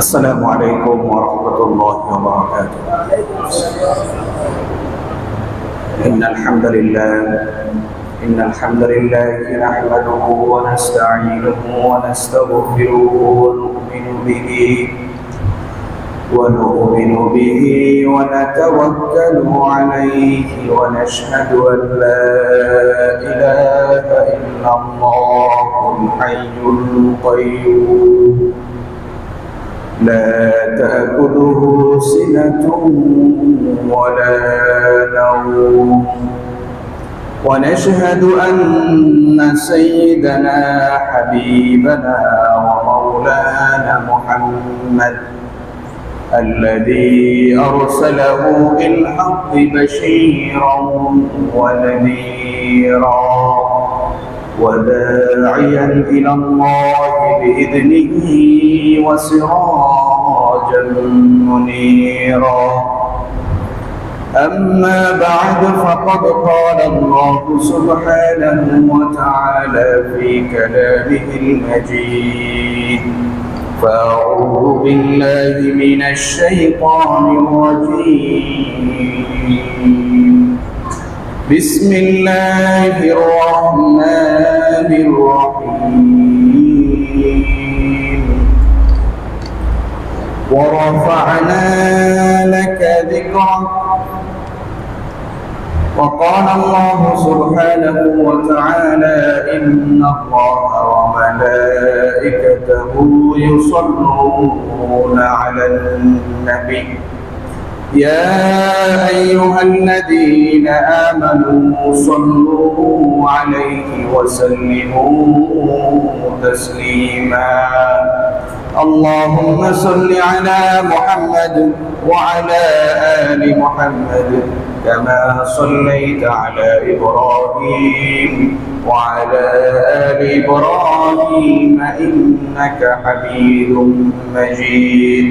السلام عليكم ورحمة الله وبركاته. إن الحمد لله نحمده ونستعينه ونستغفره ونؤمن به ونتوكل عليه ونشهد أن لا إله إلا الله الحي القيوم لا تأخذه سنة ولا نوم ونشهد أن سيدنا حبيبنا ومولانا محمد الذي أرسله بالحق بشيرا ونذيرا وداعيا إلى الله بإذنه وسراجا منيرا. أما بعد فقد قال الله سبحانه وتعالى في كلامه المجيد: فأعوذ بالله من الشيطان الرجيم. بسم الله الرحمن الرحيم. ورفعنا لك ذكرك. وقال الله سبحانه وتعالى: إن الله وملائكته يصلون على النبي يا أيها الذين آمنوا صلوا عليه وسلموا تسليما. اللهم صل على محمد وعلى آل محمد كما صليت على إبراهيم وعلى آل إبراهيم إنك حميد مجيد.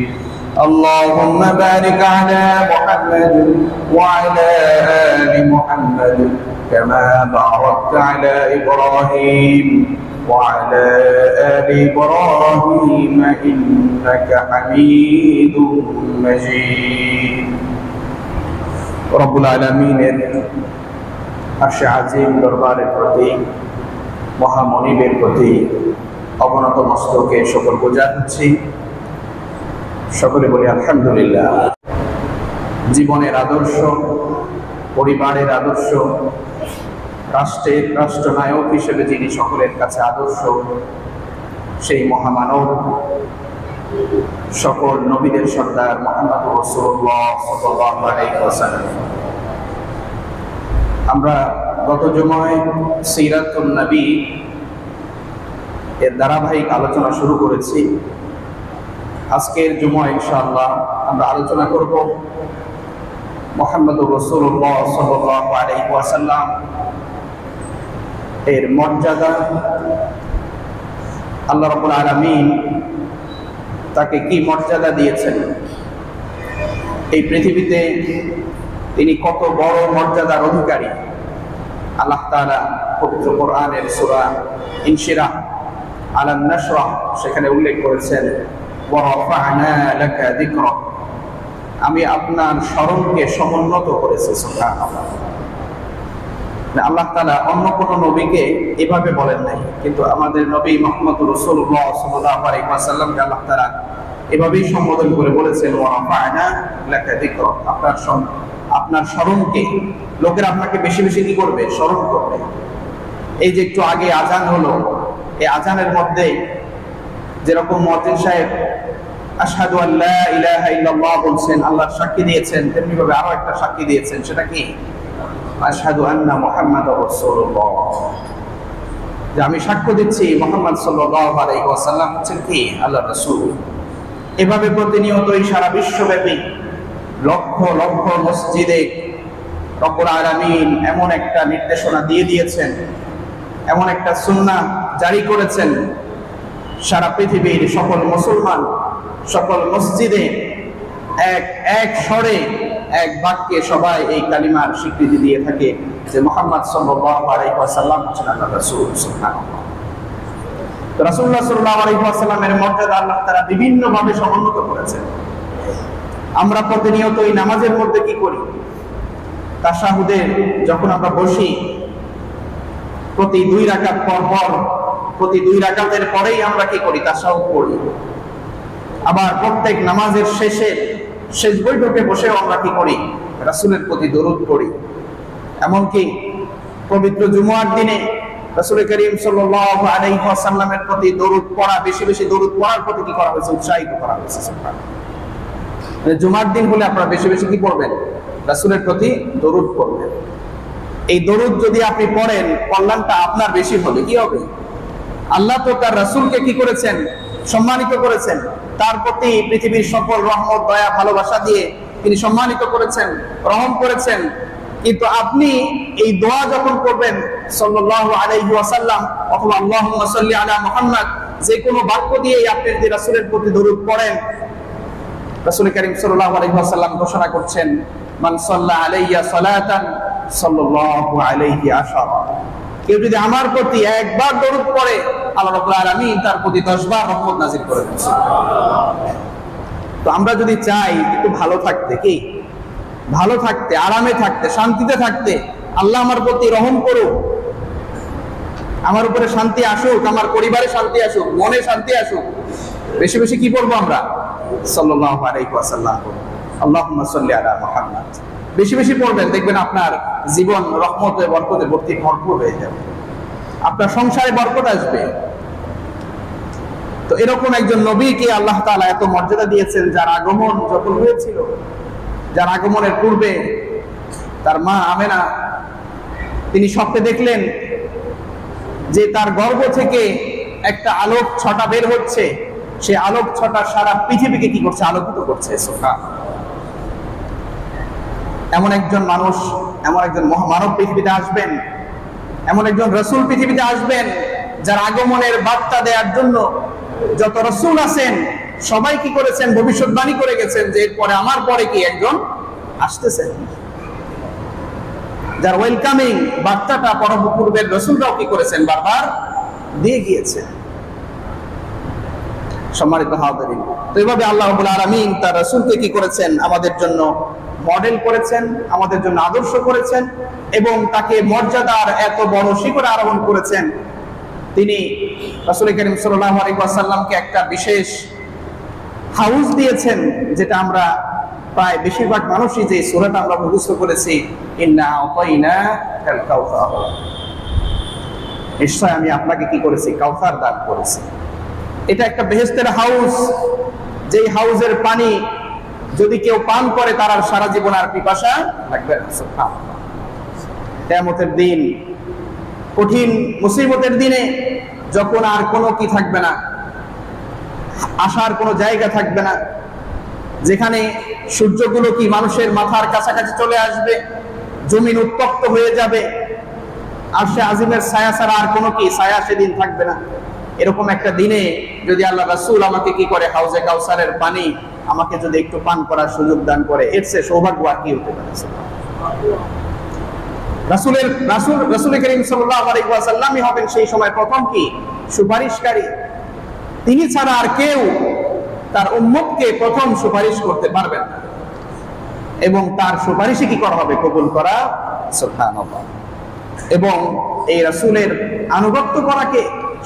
اللهم بارك على محمد وعلى آل محمد كما باركت على إبراهيم وعلى آل إبراهيم إنك حميد مجيد. রব্বুল আলামিনের আরশে আজিম দরবারের প্রতি, মহামনিবের প্রতি অবনত মস্তকে সকল পূজা করছি। সকলে বলি আলহামদুলিল্লাহ। জীবনের আদর্শ, পরিবারের আদর্শ, রাষ্ট্রের রাষ্ট্রনায়ক হিসেবে যিনি সকলের কাছে আদর্শ, সেই মহামানব, সকল নবীদের সর্দার মুহাম্মদুর রাসূলুল্লাহ সাল্লাল্লাহু আলাইহি ওয়াসাল্লাম। আমরা গত জুমায় সিরাতুন নবী এর ধারাবাহিক আলোচনা শুরু করেছি। আজকের জুমায় ইনশাআল্লাহ আমরা আলোচনা করব মুহাম্মদুর রাসূলুল্লাহ সাল্লাল্লাহু আলাইহি ওয়াসাল্লাম এর মর্যাদা, আল্লাহ রাব্বুল আলামিন তাকে কি মর্যাদা দিয়েছেন, এই পৃথিবীতে তিনি কত বড় মর্যাদার অধিকারী। আল্লাহ তাআলা পবিত্র কোরআনের সূরা ইনশিরাহ আলান নাশরাহ সেখানে উল্লেখ করেছেন, ওয়ারাফা'না লাকা যিকরাক, আমি আপনার স্মরণকে সমুন্নত করেছি। সুবহানাল্লাহ। আল্লাহ তাআলা অন্য কোন নবীকে এভাবে বলেন নাই, কিন্তু আমাদের নবী মুহাম্মদুর রাসূলুল্লাহ সাল্লাল্লাহু আলাইহি ওয়াসাল্লামকে আল্লাহ তাআলা এভাবেই সম্বোধন করে বলেছেন, ওয়ারাফা'না লাকা যিকরাক, আপনার স্মরণকে, লোকেরা আপনাকে বেশি বেশি কি করবে? স্মরণ করবে। এই যে একটু আগে আযান হলো, এই আযানের মধ্যে যেরকম মুয়াজ্জিন সাহেব আশহাদু আল্লা ইলাহা ইল্লাল্লাহ বলছেন, আল্লাহর সাক্ষী দিয়েছেন, তেমনি ভাবে আরো একটা সাক্ষী দিয়েছেন, সেটা কি? আশহাদু আন্না মুহাম্মাদুর রাসূলুল্লাহ, যে আমি সাক্ষ্য দিচ্ছি মুহাম্মদ সাল্লাল্লাহু আলাইহি ওয়াসাল্লাম হচ্ছেন কি? আল্লাহর রাসূল। এভাবে প্রতিনিয়তই সারা বিশ্বব্যাপী লক্ষ লক্ষ মসজিদে রব্বুল আলামিন এমন একটা নির্দেশনা দিয়ে দিয়েছেন, এমন একটা সুন্নাহ জারি করেছেন, সারা পৃথিবীর সকল মুসলমান সকল মসজিদে এক স্বরে এক বাক্যে সবাই এই কালিমার স্বীকৃতি দিয়ে থাকে যে মুহাম্মদ সাল্লাল্লাহু আলাইহি ওয়াসাল্লাম হচ্ছেন আল্লাহর রাসূল। সুবহানাল্লাহ। রাসূলুল্লাহ সাল্লাল্লাহু আলাইহি ওয়াসাল্লামের মর্যাদা আল্লাহ তাআলা বিভিন্ন ভাবে সমুন্নত করেছেন। আমরা প্রতিনিয়ত এই নামাজের মধ্যে কি করি? তাশাহুদে যখন আমরা বসি, প্রতি 2 রাকাত পর পর, প্রতি 2 রাকাতের পরেই আমরা কি করি? তাশাহুদ পড়ি। আবার প্রত্যেক নামাজের শেষে, শেষ বৈঠকে বসেও আমরা কি করি? রাসূলের প্রতি দরুদ পড়ি। এমনকি পবিত্র জুমার দিনে রাসূল করিম সাল্লাল্লাহু আলাইহি ওয়াসাল্লামের প্রতি দরুদ পড়া, বেশি বেশি দরুদ পড়ার প্রতি কি করা হয়েছে? উৎসাহিত করা হয়েছে। সুবহানাল্লাহ। জুমার দিন হলে আপনারা বেশি বেশি কি পড়বেন? রাসূলের প্রতি দরুদ পড়বেন। এই দরুদ যদি আপনি পড়েন, কল্যাণটা আপনার বেশি হবে। কি হবে? আল্লাহ তো তার রাসূলকে কি করেছেন? সম্মানিত করেছেন। তার প্রতি পৃথিবীর সকল রহমত, দয়া, ভালোবাসা দিয়ে তিনি সম্মানিত করেছেন, রহম করেছেন। কিন্তু আপনি এই দোয়া যখন করবেন সাল্লাল্লাহু আলাইহি ওয়াসাল্লাম অথবা আল্লাহুম্মা সাল্লি আলা মুহাম্মাদ, যে কোনো বাক্য দিয়েই আপনি যদি রাসূলের প্রতি দরুদ পড়েন, রাসূল করিম সাল্লাল্লাহু আলাইহি ওয়াসাল্লাম ঘোষণা করছেন, মান সাল্লা আলাইয়া সালাতান সাল্লাল্লাহু আলাইহি আশারা। কেউ যদি আমার প্রতি একবার দরুদ পড়ে, আল্লাহ রাব্বুল আলামিন তার প্রতি 10 বার রহমত নাযিল করে দেন। তো আমরা যদি চাই একটু ভালো থাকতে, কি ভালো থাকতে, আরামে থাকতে, শান্তিতে থাকতে, আল্লাহ আমার প্রতি রহম করুক, আমার উপরে শান্তি আসুক, আমার পরিবারে শান্তি আসুক, মনে শান্তি আসুক, বেশি বেশি কি পড়বো আমরা? সাল্লাল্লাহু আলাইহি ওয়াসাল্লাম, আল্লাহুম্মা সাল্লি আলা মুহাম্মাদ। বেশি বেশি পড়বেন, দেখবেন আপনার জীবন রহমতে বরকতে ভরপুর হয়ে যাবে, আপনার সংসারে বরকত আসবে। তো এরকম একজন নবীকে আল্লাহ তাআলা এত মর্যাদা দিয়েছেন, যার আগমন যখন হয়েছিল, যার আগমনের পূর্বে তার মা আমেনা তিনি স্বপ্নে দেখলেন যে তার গর্ভ থেকে একটা আলোক ছটা বের হচ্ছে। সে আলোক ছটা সারা পৃথিবীকে কি করছে? আলোকিত করছে। এমন একজন মানুষ, এমন একজন মহামানব পৃথিবীতে আসবেন, এমন একজন রাসূল পৃথিবীতে আসবেন, যার আগমনের বার্তা দেওয়ার জন্য যত রাসূল আছেন সবাই কি করেছেন? ভবিষ্যৎবাণী করে গেছেন যে এরপরে আমার পরে কি একজন আসতেছেন, যার ওয়েলকামিং বার্তাটা পূর্বের রাসূলরাও কি করেছেন? বারবার দিয়ে গিয়েছেন। সম্মানিত হাজিরিন, তো এইভাবে আল্লাহ রাব্বুল আলামিন তার রাসূলকে কি করেছেন? আমাদের জন্য মডেল করেছেন, আমাদের জন্য আদর্শ করেছেন এবং তাকে মর্যাদার এত বড় শিখরে আরোহণ করেছেন। তিনি রাসূল করিম সাল্লাল্লাহু আলাইহি ওয়াসাল্লামকে একটা বিশেষ হাউস দিয়েছেন, যেটা আমরা প্রায় বেশিরভাগ মানুষই যে সূরাটা আমরা মুখস্থ করেছি, ইন্না আতাইনাকাল কাউসার, নিশ্চয় আমি আপনাকে কি করেছি? কাউসার দান করেছি। এটা একটা বেহেশতের হাউস, যেই হাউসের পানি যদি কেউ পান করে তার আর সারা জীবন আর পিপাসা লাগবে না। সুবহানাল্লাহ। কিয়ামতের দিন, কঠিন মুসিবতের দিনে, যখন আর কোনো কি থাকবে না, আসার কোনো জায়গা থাকবে না, যেখানে সূর্যগুলো কি মানুষের মাথার কাছাকাছি চলে আসবে, জমিন উত্তপ্ত হয়ে যাবে, আরশে আজিমের ছায়া ছাড়া আর কোনো কি ছায়া সেদিন থাকবে না। এরকম একটা দিনে যদি আল্লাহ রাসূল আমাকে কি করে? হাউজে কাউসারের পানি আমাকে যদি একটু পান করার সুযোগ দান করে, এর চেয়ে সৌভাগ্য আর কি হতে পারে? রাসূল করিম সাল্লাল্লাহু আলাইহি ওয়াসাল্লামই হবেন সেই সময় প্রথম কি সুপারিশকারী। তিনি ছাড়া আর কেউ তার উম্মতকে প্রথম সুপারিশ করতে পারবেন না, এবং তার সুপারিশে কি করা হবে? কবুল করা। সুবহানাল্লাহ। এবং এই রাসূলের আনুগত্য করাকে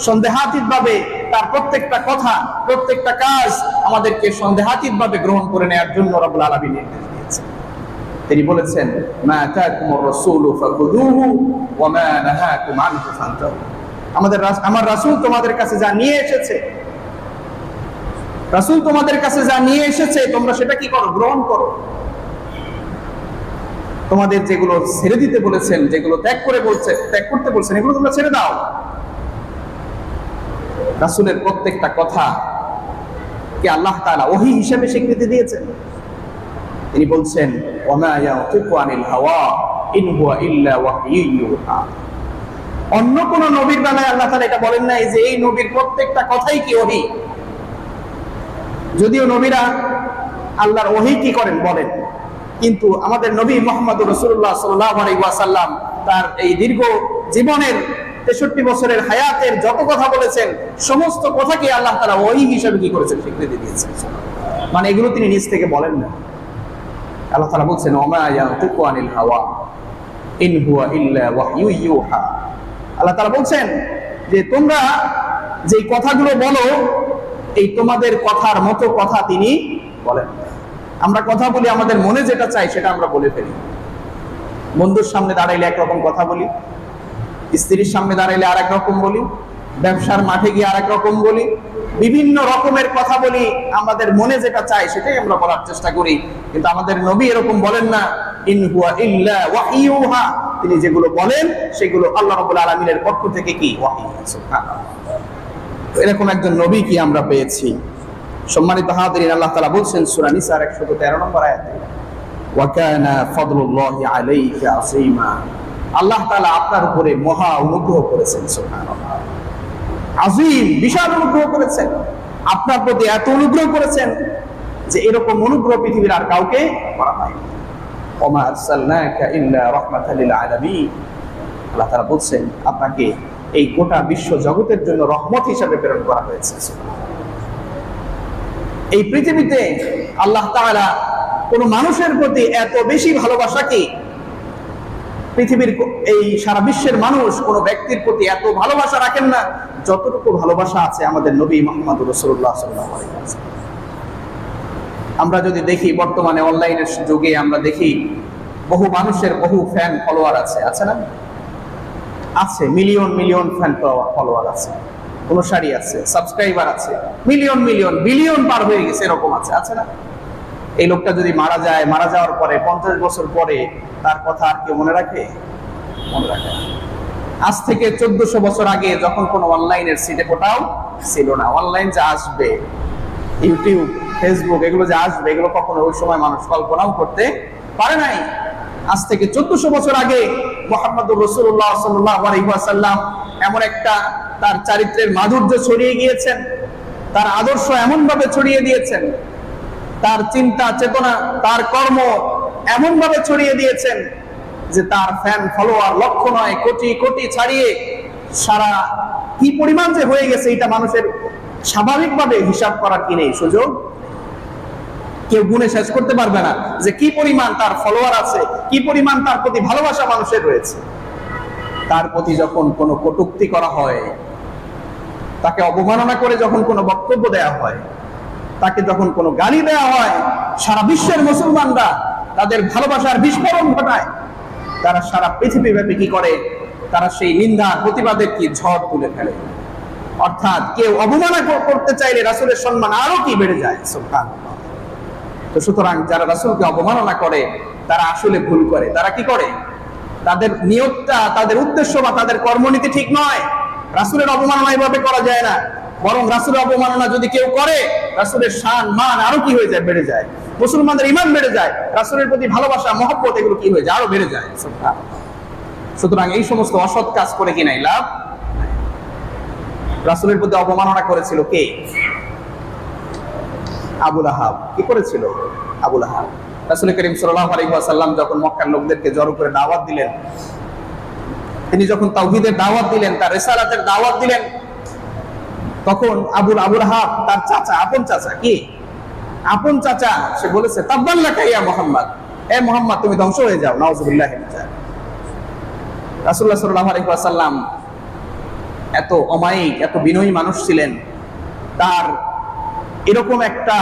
সন্দেহাতীত ভাবে, তার প্রত্যেকটা কথা, প্রত্যেকটা কাজ আমাদেরকে সন্দেহাতীত ভাবে গ্রহণ করে নেওয়ার জন্য রব্বুল আলামিন নির্দেশ দিয়েছেন। তিনি বলেছেন, মা আতাকুমুর রাসূলু ফাখুযুহু ওয়া মা নাহাকুম আনহু ফান্তাহু। আমার রাসূল তোমাদের কাছে যা নিয়ে এসেছে, রাসূল তোমাদের কাছে যা নিয়ে এসেছে তোমরা সেটা কি করো? গ্রহণ করো। তোমাদের যেগুলো ছেড়ে দিতে বলেছেন, যেগুলো ত্যাগ করতে বলছেন, এগুলো তোমরা ছেড়ে দাও। রাসূলের প্রত্যেকটা কথা কে আল্লাহ তাআলা ওহী হিসেবে স্বীকৃতি দিয়েছেন। তিনি বলছেন, ওয়া মা ইয়াতিকু আনিল হাওয়া ইন হুয়া ইল্লা ওয়াহয়ুন ইউহা। অন্য কোন নবীর বেলায় আল্লাহ তাআলা এটা বলেন নাই যে এই নবীর প্রত্যেকটা কথাই কি ওহী। যদিও নবীরা আল্লাহর ওহী কি করেন বলেন, কিন্তু আমাদের নবী মুহাম্মদুর রাসূলুল্লাহ সাল্লাল্লাহু আলাইহি ওয়াসাল্লাম তার এই দীর্ঘ জীবনের 63 বছরের হায়াতের যত কথা বলেছেন সমস্ত কথাকে আল্লাহ তাআলা ওহী হিসেবে কি করেছেন, স্বীকৃতি দিয়েছেন। মানে এগুলো তিনি নিজ থেকে বলেন না। আল্লাহ তাআলা বলছেন ওমা ইয়ানতিকু আনিল হাওয়া ইন হুয়া ইল্লা ওয়াহয়ু ইউহা। আল্লাহ তাআলা বলছেন যে তোমরা যে কথাগুলো বলো এই তোমাদের কথার মতো কথা তিনি বলেন। আমরা কথা বলি আমাদের মনে যেটা চাই সেটা আমরা বলে ফেলি। বন্ধুর সামনে দাঁড়াইলে একরকম কথা বলি, স্ত্রীর সামনে দাঁড়াইলে আর এক রকম বলি, ব্যবসার মাঠে গিয়ে আর এক রকম বলি, বিভিন্ন রকমের কথা বলি। আমাদের মনে যেটা চাই সেটাই আমরা বলার চেষ্টা করি, কিন্তু আমাদের নবী এরকম বলেন না। ইন হুয়া ইল্লা ওয়াহয়ুহা, তিনি যেগুলো বলেন সেগুলো আল্লাহ রাব্বুল আলামিনের পক্ষ থেকে কি ওয়াহী। সুবহানাল্লাহ। এরকম একজন নবী কি আমরা পেয়েছি। সম্মানিত হাজিরিন, আল্লাহ তাআলা বলছেন সূরা নিসার 113 নম্বর আয়াতে, ওয়া কানা ফাদলুল্লাহি আলাইকা আসীমা। আল্লাহ তাআলা আপনার উপরে মহা অনুগ্রহ করেছেন। সুবহানাল্লাহ। আযীম, বিশাল অনুগ্রহ করেছেন, আপনার প্রতি এত অনুগ্রহ করেছেন যে এরকম অনুগ্রহ পৃথিবীর আর কাউকে করা হয়নি। ওমা আরসালনাকা ইল্লা রাহমাতাল লিল আলামিন। আল্লাহ তাআলা বলছেন আপনাকে এই গোটা বিশ্ব জগতের জন্য রহমত হিসেবে প্রেরণ করা হয়েছে। এই পৃথিবীতে আল্লাহ তাআলা কোন মানুষের প্রতি এত বেশি ভালোবাসা কি, পৃথিবীর এই সারা বিশ্বের মানুষ কোন ব্যক্তির প্রতি এত ভালোবাসা রাখেন না যতটুকু ভালোবাসা আছে আমাদের নবী মুহাম্মদুর রাসূলুল্লাহ সাল্লাল্লাহু আলাইহি ওয়াসাল্লাম। আমরা যদি দেখি বর্তমানে অনলাইনের যুগে আমরা দেখি বহু মানুষের বহু ফ্যান ফলোয়ার আছে না? আছে, মিলিয়ন মিলিয়ন ফ্যান ফলোয়ার আছে, অনুসারী আছে, সাবস্ক্রাইবার আছে, মিলিয়ন মিলিয়ন বিলিয়ন পার হয়ে গেছে, এরকম আছে না? এই লোকটা যদি মারা যায়, মারা যাওয়ার পরে 50 বছর পরে তার কথা আর কেউ মনে রাখে? মনে রাখে। আজ থেকে 1400 বছর আগে যখন কোনো অনলাইনের সিটে কোটাও ছিল না, অনলাইন যে আসবে, ইউটিউব, ফেসবুক এগুলো যে আসবে, এগুলো কখনো ওই সময় মানুষ কল্পনাও করতে পারে নাই। আজ থেকে 1400 বছর আগে মুহাম্মদুর রাসূলুল্লাহ সাল্লাল্লাহু আলাইহি ওয়াসাল্লাম এমন একটা তার চারিত্রের মাধুর্য ছড়িয়ে গিয়েছেন, তার আদর্শ এমন ভাবে ছড়িয়ে দিয়েছেন, তার চিন্তা চেতনা তার কর্ম এমন ভাবে ছড়িয়ে দিয়েছেন যে তার ফ্যান ফলোয়ার লক্ষ নয় কোটি কোটি ছাড়িয়ে সারা কি পরিমাণ যে হয়ে গেছে এটা মানুষের স্বাভাবিকভাবে হিসাব করার কি নেই, সুযোগ কেউ গুণে শেষ করতে পারবে না যে কি পরিমাণ তার ফলোয়ার আছে, কি পরিমাণ তার প্রতি ভালোবাসা মানুষের রয়েছে। তার প্রতি যখন কোনো কটূক্তি করা হয়, তাকে অবমাননা করে যখন কোনো বক্তব্য দেয়া হয়, তাকে যখন কোনো গালি দেয়া হয়, সারা বিশ্বের মুসলমানরা তাদের ভালোবাসার বিস্ফোরণ ঘটায়। তারা সারা পৃথিবীব্যাপী কি করে, তারা সেই নিন্দা প্রতিবাদের কি ঝড় তুলে ফেলে। অর্থাৎ কেউ অবমাননা করতে চাইলে রাসূলের সম্মান আরো কি বেড়ে যায়। সুবহানাল্লাহ। তো সুতরাং যারা রাসূলকে অবমাননা করে তারা আসলে ভুল করে। তারা কি করে, তাদের নিয়তটা, তাদের উদ্দেশ্য বা তাদের কর্মনীতি ঠিক নয়। রাসূলের অবমাননা এইভাবে করা যায় না, বরং রাসূলের অবমাননা যদি কেউ করে রাসূলের শান মান আরো কি হয়ে যায়, বেড়ে যায়। মুসলমানদের ঈমান বেড়ে যায়, রাসূলের প্রতি ভালোবাসা মহব্বত এগুলো কি হয়ে যায়, আরো বেড়ে যায়। সুতরাং এই সমস্ত অসৎ কাজ করে কি নাই লাভ। রাসূলের প্রতি অবমাননা করেছিল কে? আবু লাহাব। কি করেছিল আবু লাহাব? রাসূল করিম সাল্লাল্লাহু আলাইহি ওয়াসাল্লাম যখন মক্কার লোকদেরকে জড়ো করে দাওয়াত দিলেন, তিনি যখন তাওহীদের দাওয়াত দিলেন, তার রিসালাতের দাওয়াত দিলেন, তখন আবু লাহাব তার চাচা, আপন চাচা, কি আপন চাচা, সে বলেছে তাব্বান লাকা ইয়া মুহাম্মদ, এ মুহাম্মদ তুমি ধ্বংস হয়ে যাও। নাউযুবিল্লাহি মিন যালিক। রাসূলুল্লাহ সাল্লাল্লাহু আলাইহি ওয়াসাল্লাম এত অমায়িক, এত বিনয়ী মানুষ ছিলেন, তার এরকম একটা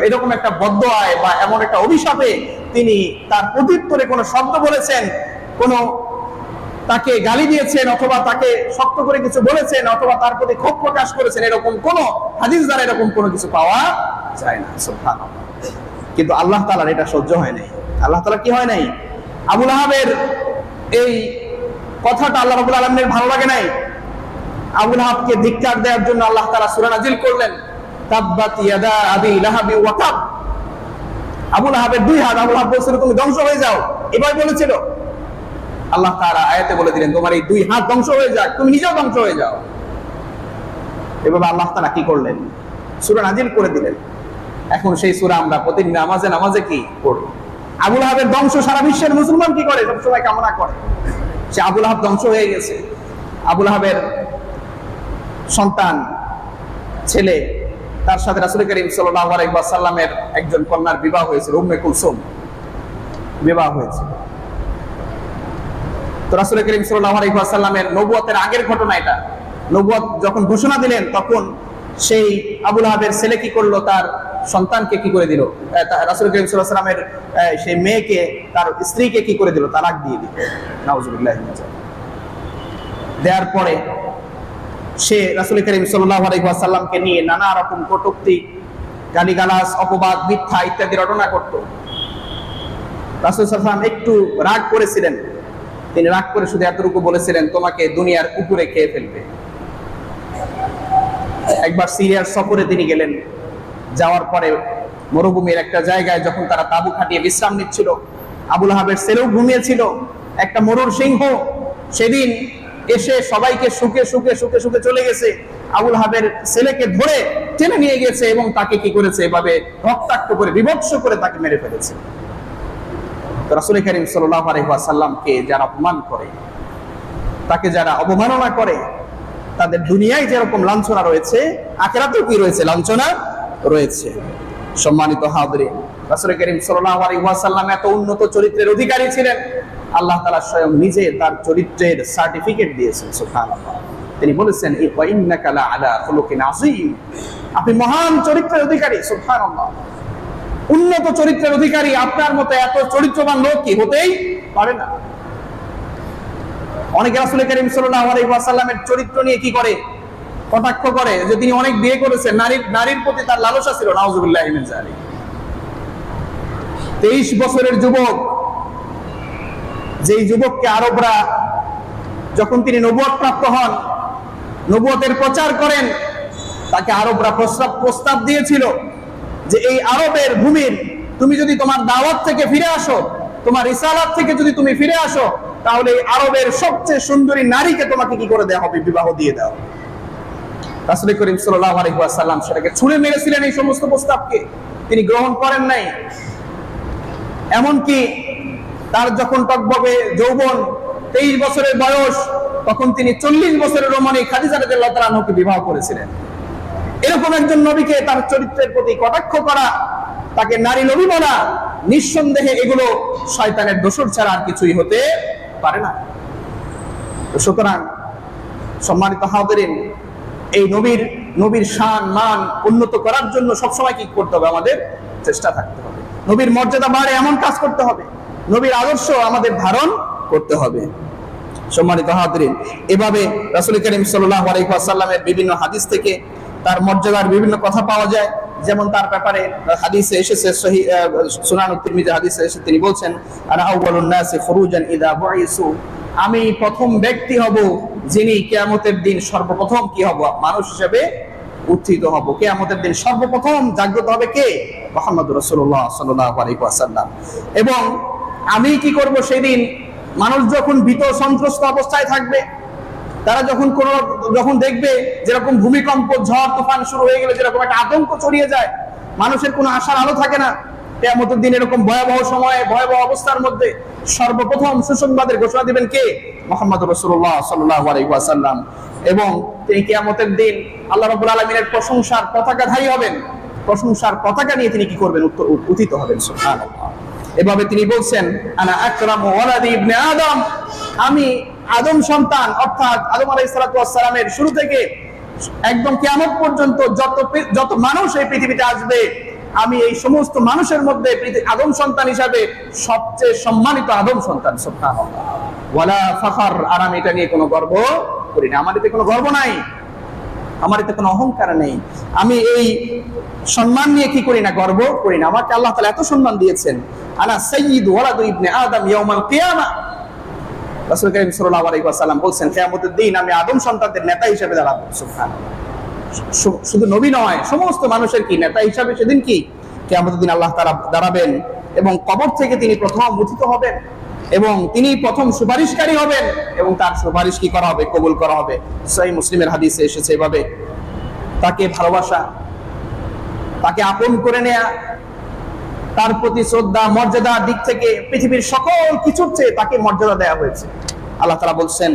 এরকম একটা বদদোয়ায় বা এমন একটা অভিশাপে তিনি তার প্রত্যুত্তরে কোনো শব্দ বলেছেন, কোনো তাকে গালি দিয়েছেন, অথবা তাকে শক্ত করে কিছু বলেছেন, অথবা তার প্রতি ক্ষোভ প্রকাশ করেছেন, এরকম কোন হাদিস দ্বারা এরকম কোনো কিছু পাওয়া যায় না। সুবহানাল্লাহ। কিন্তু আল্লাহ তাআলার এটা সহ্য হয় নাই। আল্লাহ তাআলা কি হয় নাই, আবু লাহাবের এই কথাটা আল্লাহ রাব্বুল আলামিনের ভালো লাগে নাই। আবু লাহাবকে ধিক্কার দেওয়ার জন্য আল্লাহ তাআলা সূরা নাজিল করলেন, তাব্বাত ইয়াদা আবি লাহাবি ওয়া তাব। আবু লাহাবের দুই হাত, আবু লাহাব বলেছিল তুমি ধ্বংস হয়ে যাও, এবার বলেছিল। আল্লাহ তাআলা আয়াতে বলে দিলেন তোমার এই দুই হাত ধ্বংস হয়ে যাক, তুমি নিজেও ধ্বংস হয়ে যাও। এভাবে আল্লাহ তাআলা কি করলেন, সূরা নাজিল করে দিলেন। এখন সেই সূরা আমরা প্রতিদিন নামাজে কি পড়ি। আবু লাহাবের ধ্বংস সারা বিশ্বের মুসলমান কি করে, সবসময় কামনা করে। সে আবুল আহাব ধ্বংস হয়ে গেছে। আবুল আহাবের সন্তান ছেলে, তার সাথে রাসূল করিম সাল্লাল্লাহু আলাইহি ওয়াসাল্লামের একজন কন্যার বিবাহ হয়েছিল, উম্মে কুলসুম বিবাহ হয়েছে। তো রাসূল করিম সাল্লাল্লাহু আলাইহি ওয়াসাল্লামের নবুয়তের আগের ঘটনা এটা। নবুয়ত যখন ঘোষণা দিলেন তখন সেই আবুল আহাবের ছেলে কি করলো, তার সন্তানকে কি করে দিল, রাসূল করিম সাল্লাল্লাহু আলাইহি ওয়াসাল্লামের সেই মেয়েকে, তার স্ত্রীকে কি করে দিল, তালাক দিয়ে দিল। নাউযুবিল্লাহ। দেওয়ার পরে সে রাসূল করিম সাল্লাল্লাহু আলাইহি ওয়াসাল্লামকে নিয়ে নানা রকম কটূক্তি, গালিগালাজ, অপবাদ, মিথ্যা ইত্যাদি রটনা করত। রাসূল সাল্লাল্লাহু আলাইহি ওয়াসাল্লাম একটু রাগ করেছিলেন। তিনি রাগ করে শুধু এতটুকু বলেছিলেন, তোমাকে দুনিয়ার উপরে খেয়ে ফেলবে। একবার সিরিয়ার সফরে তিনি গেলেন। যাওয়ার পরে মরুভূমির একটা জায়গায় যখন তারা তাঁবু খাটিয়ে বিশ্রাম নিচ্ছিল, আবুল আহাবের ছেলেও ঘুমিয়েছিল। একটা মরুর সিংহ সেদিন এসে সবাইকে শুকে শুকে শুকে শুকে চলে গেছে। আবুল আহাবের ছেলেকে ধরে টেনে নিয়ে গেছে এবং তাকে কি করেছে, এভাবে রক্তাক্ত করে, বিভৎস করে তাকে মেরে ফেলেছে। রাসূল করিম সাল্লাল্লাহু আলাইহি ওয়াসাল্লামকে যারা অপমান করে, তাকে যারা অবমাননা করে, তাদের দুনিয়ায় যেরকম লাঞ্ছনা রয়েছে, আখিরাতেও কি রয়েছে, লাঞ্ছনা রয়েছে। সম্মানিত হাজিরিন, রাসূল করিম সাল্লাল্লাহু আলাইহি ওয়াসাল্লাম এত উন্নত চরিত্রের অধিকারী ছিলেন, আল্লাহ তাআলা স্বয়ং নিজে তার চরিত্রের সার্টিফিকেট দিয়েছেন। সুবহানাল্লাহ। তিনি বলেছেন, ওয়া ইন্নাকা লা আলা খুলুকিন আযীম, আপনি মহান চরিত্রের অধিকারী। সুবহানাল্লাহ। উন্নত চরিত্রের অধিকারী আপনার মতো এত চরিত্রবান লোক কি হতেই পারে না। অনেকে রাসূল করিম সাল্লাল্লাহু আলাইহি ওয়াসাল্লামের চরিত্র নিয়ে কি করে, কটাক্ষ করে যে তিনি অনেক বিয়ে করেছেন, নারীর প্রতি তার লালসা ছিল। নাউযুবিল্লাহি মিন যালিক। 23 বছরের যুবক, যেই যুবককে আরবরা যখন তিনি নবুয়ত প্রাপ্ত হন, নবুয়তের প্রচার করেন, তাকে আরবরা প্রস্তাব দিয়েছিল যে এই আরবের ভূমির তুমি যদি তোমার দাওয়াত থেকে ফিরে আসো, তোমার রিসালাত থেকে যদি তুমি ফিরে আসো, তাহলে এই আরবের সবচেয়ে সুন্দরী নারীকে তোমাকে কি করে দেওয়া হবে, বিবাহ দিয়ে দাও। রাসূল করিম সাল্লাল্লাহু আলাইহি ওয়াসাল্লাম সেটাকে ছুঁড়ে মেরেছিলেন। এই সমস্ত প্রস্তাবকে তিনি গ্রহণ করেন নাই। এমনকি তার যখন টকবকে যৌবন, 23 বছরের বয়স, তখন তিনি 40 বছরের রমণী খাদিজা রাদিয়াল্লাহু তাআলা আনহাকে বিবাহ করেছিলেন। এরকম একজন নবীকে তার চরিত্রের প্রতি কটাক্ষ করা, তাকে নারী নবী বলা, নিঃসন্দেহে এগুলো শয়তানের দোসর ছাড়া আর কিছুই হতে পারে না। সুতরাং সম্মানিত হাজিরিন, এই নবীর শান মান উন্নত করার জন্য সবসময় কি করতে হবে, আমাদের চেষ্টা থাকতে হবে। নবীর মর্যাদা বাড়ে এমন কাজ করতে হবে, নবীর আদর্শ আমাদের ধারণ করতে হবে। সম্মানিত হাজিরিন, এভাবে রাসূল করিম সাল্লাল্লাহু আলাইহি ওয়াসাল্লামের বিভিন্ন হাদিস থেকে তার মর্যাদার বিভিন্ন কথা পাওয়া যায়। যেমন তার ব্যাপারে হাদিসে এসেছে, সহিহ সুনান তিরমিজি হাদিসে এসে তিনি বলছেন, আনা আউয়ালুন নাসি খুরুজান ইযা বুইসু, আমি প্রথম ব্যক্তি হব যিনি কিয়ামতের দিন সর্বপ্রথম কি হব, মানুষ হিসেবে উত্থিত হব। কিয়ামতের দিন সর্বপ্রথম জাগ্রত হবে কে, মুহাম্মদুর রাসূলুল্লাহ সাল্লাল্লাহু আলাইহি ওয়াসাল্লাম। এবং আমি কি করব, সেদিন মানুষ যখন ভীত সন্ত্রস্ত অবস্থায় থাকবে, তারা যখন দেখবে যেরকম ভূমিকম্প, ঝড় তুফান শুরু হয়ে গেলে যেরকম একটা আতঙ্ক ছড়িয়ে যায়, মানুষের কোনো আশার আলো থাকে না, কিয়ামতের দিন এরকম ভয়াবহ সময়ে, ভয়াবহ অবস্থার মধ্যে সর্বপ্রথম সুসংবাদের ঘোষণা দিবেন কে, মুহাম্মদুর রাসূলুল্লাহ সাল্লাল্লাহু আলাইহি ওয়াসাল্লাম। এবং তিনি কিয়ামতের দিন আল্লাহ রাব্বুল আলামিনের প্রশংসার পতাকাধারী হবেন। প্রশংসার পতাকা নিয়ে তিনি কি করবেন, উত্থিত হবেন। সুবহানাল্লাহ। এভাবে তিনি বলছেন, আনা আকরামু ওয়ালাদি ইবনে আদম, আমি আদম সন্তান, অর্থাৎ আদম আলাইহিস সালাতু ওয়াস সালামের শুরু থেকে একদম কিয়ামত পর্যন্ত যত মানুষ এই পৃথিবীতে আসবে, আমি এই সমস্ত মানুষের মধ্যে আদম সন্তান হিসাবে সবচেয়ে সম্মানিত আদম সন্তান। সুবহানাল্লাহ। ওয়ালা ফাখর, আর আমি এটা নিয়ে কোনো গর্ব করি না, আমার এতে কোনো গর্ব নাই, আমার এতে কোনো অহংকার নেই, আমি এই সম্মান নিয়ে কি করি না, গর্ব করি না। আমাকে আল্লাহ তাআলা এত সম্মান দিয়েছেন। আনা সাইয়্যিদু ওয়ালাদু ইবনে আদম ইয়াউমাল কিয়ামা, রাসূল করিম সাল্লাল্লাহু আলাইহি ওয়াসাল্লাম বলছেন, কিয়ামতের দিন আমি আদম সন্তানদের নেতা হিসেবে দাঁড়াবো। সুবহানাল্লাহ। শুধু নবী নয়, সমস্ত মানুষের কি নেতা হিসাবে সেদিন কি কিয়ামতের দিন আল্লাহ তাআলা দাঁড়াবেন, এবং কবর থেকে তিনি প্রথম উত্থিত হবেন, এবং তিনি প্রথম সুপারিশকারী হবেন, এবং তার সুপারিশ কি করা হবে, কবুল করা হবে। সহিহ মুসলিমের হাদিসে এসেছে এভাবে, তাকে ভালোবাসা, তাকে আপন করে নেয়া, তার প্রতি শ্রদ্ধা, মর্যাদার দিক থেকে পৃথিবীর সকল কিছুর চেয়ে তাকে মর্যাদা দেওয়া হয়েছে। আল্লাহ তাআলা বলছেন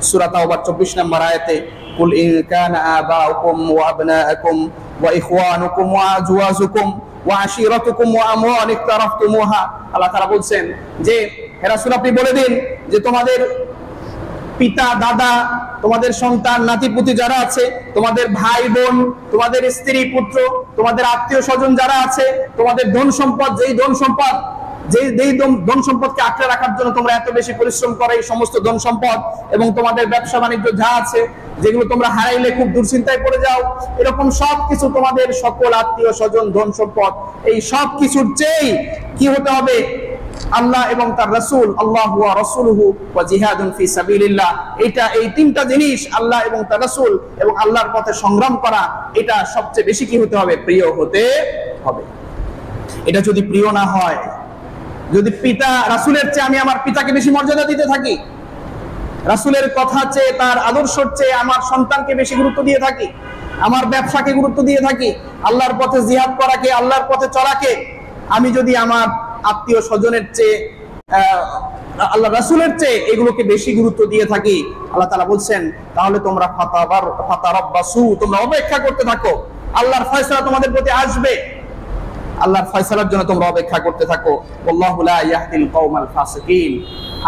সূরা তাওবার 24 নম্বর আয়াতে, কুল ইন কানা আবাউকুম ওয়া আবনাউকুম ওয়া ইখওয়ানুকুম ওয়া আজওয়াজুকুম ওয়া আশিরাতুকুম ওয়া আমওয়ালিন ইকতারাফতুমুহা। আল্লাহ তাআলা বলছেন যে হে রাসূল আপনি বলে দিন যে তোমাদের পিতা দাদা, তোমাদের সন্তান নাতিপুতি যারা আছে, তোমাদের ভাই বোন, তোমাদের স্ত্রী পুত্র, তোমাদের আত্মীয় স্বজন যারা আছে, তোমাদের ধন সম্পদ, যেই ধন সম্পদকে আঁকড়ে রাখার জন্য তোমরা এত বেশি পরিশ্রম করো, এই সমস্ত ধন সম্পদ এবং তোমাদের ব্যবসা বাণিজ্য যা আছে, যেগুলো তোমরা হারাইলে খুব দুশ্চিন্তায় পড়ে যাও, এরকম সবকিছু তোমাদের সকল আত্মীয় স্বজন ধন সম্পদ এই সব কিছুর চেয়ে কি হতে হবে? আল্লাহ এবং তার রাসূল, আল্লাহু ওয়া রাসূলুহু ওয়া জিহাদুন ফি সাবিলিল্লাহ, এটা এই তিনটা জিনিস আল্লাহ এবং তার রাসূল এবং আল্লাহর পথে সংগ্রাম করা, এটা সবচেয়ে বেশি কি হতে হবে? প্রিয় হতে হবে। এটা যদি প্রিয় না হয়, যদি পিতা রাসূলের চেয়ে আমি আমার পিতাকে বেশি মর্যাদা দিতে থাকি, রাসূলের কথা চেয়ে তার আদর্শের চেয়ে আমার সন্তানকে বেশি গুরুত্ব দিয়ে থাকি, আমার ব্যবসাকে গুরুত্ব দিয়ে থাকি, আল্লাহর পথে জিহাদ করাকে, আল্লাহর পথে চলাকে আমি যদি আমার আত্মীয় স্বজনের চেয়ে আল্লাহ রাসূলের চেয়ে এগুলোকে বেশি গুরুত্ব দিয়ে থাকি, আল্লাহ তাআলা বলছেন তাহলে তোমরা ফাতারাব্বাসু, তোমরা অপেক্ষা করতে থাকো, আল্লাহর ফয়সালা তোমাদের প্রতি আসবে, আল্লাহর ফয়সালার জন্য তোমরা অপেক্ষা করতে থাকো। আল্লাহু লা ইয়াহদিল কওমাল ফাসিকিন।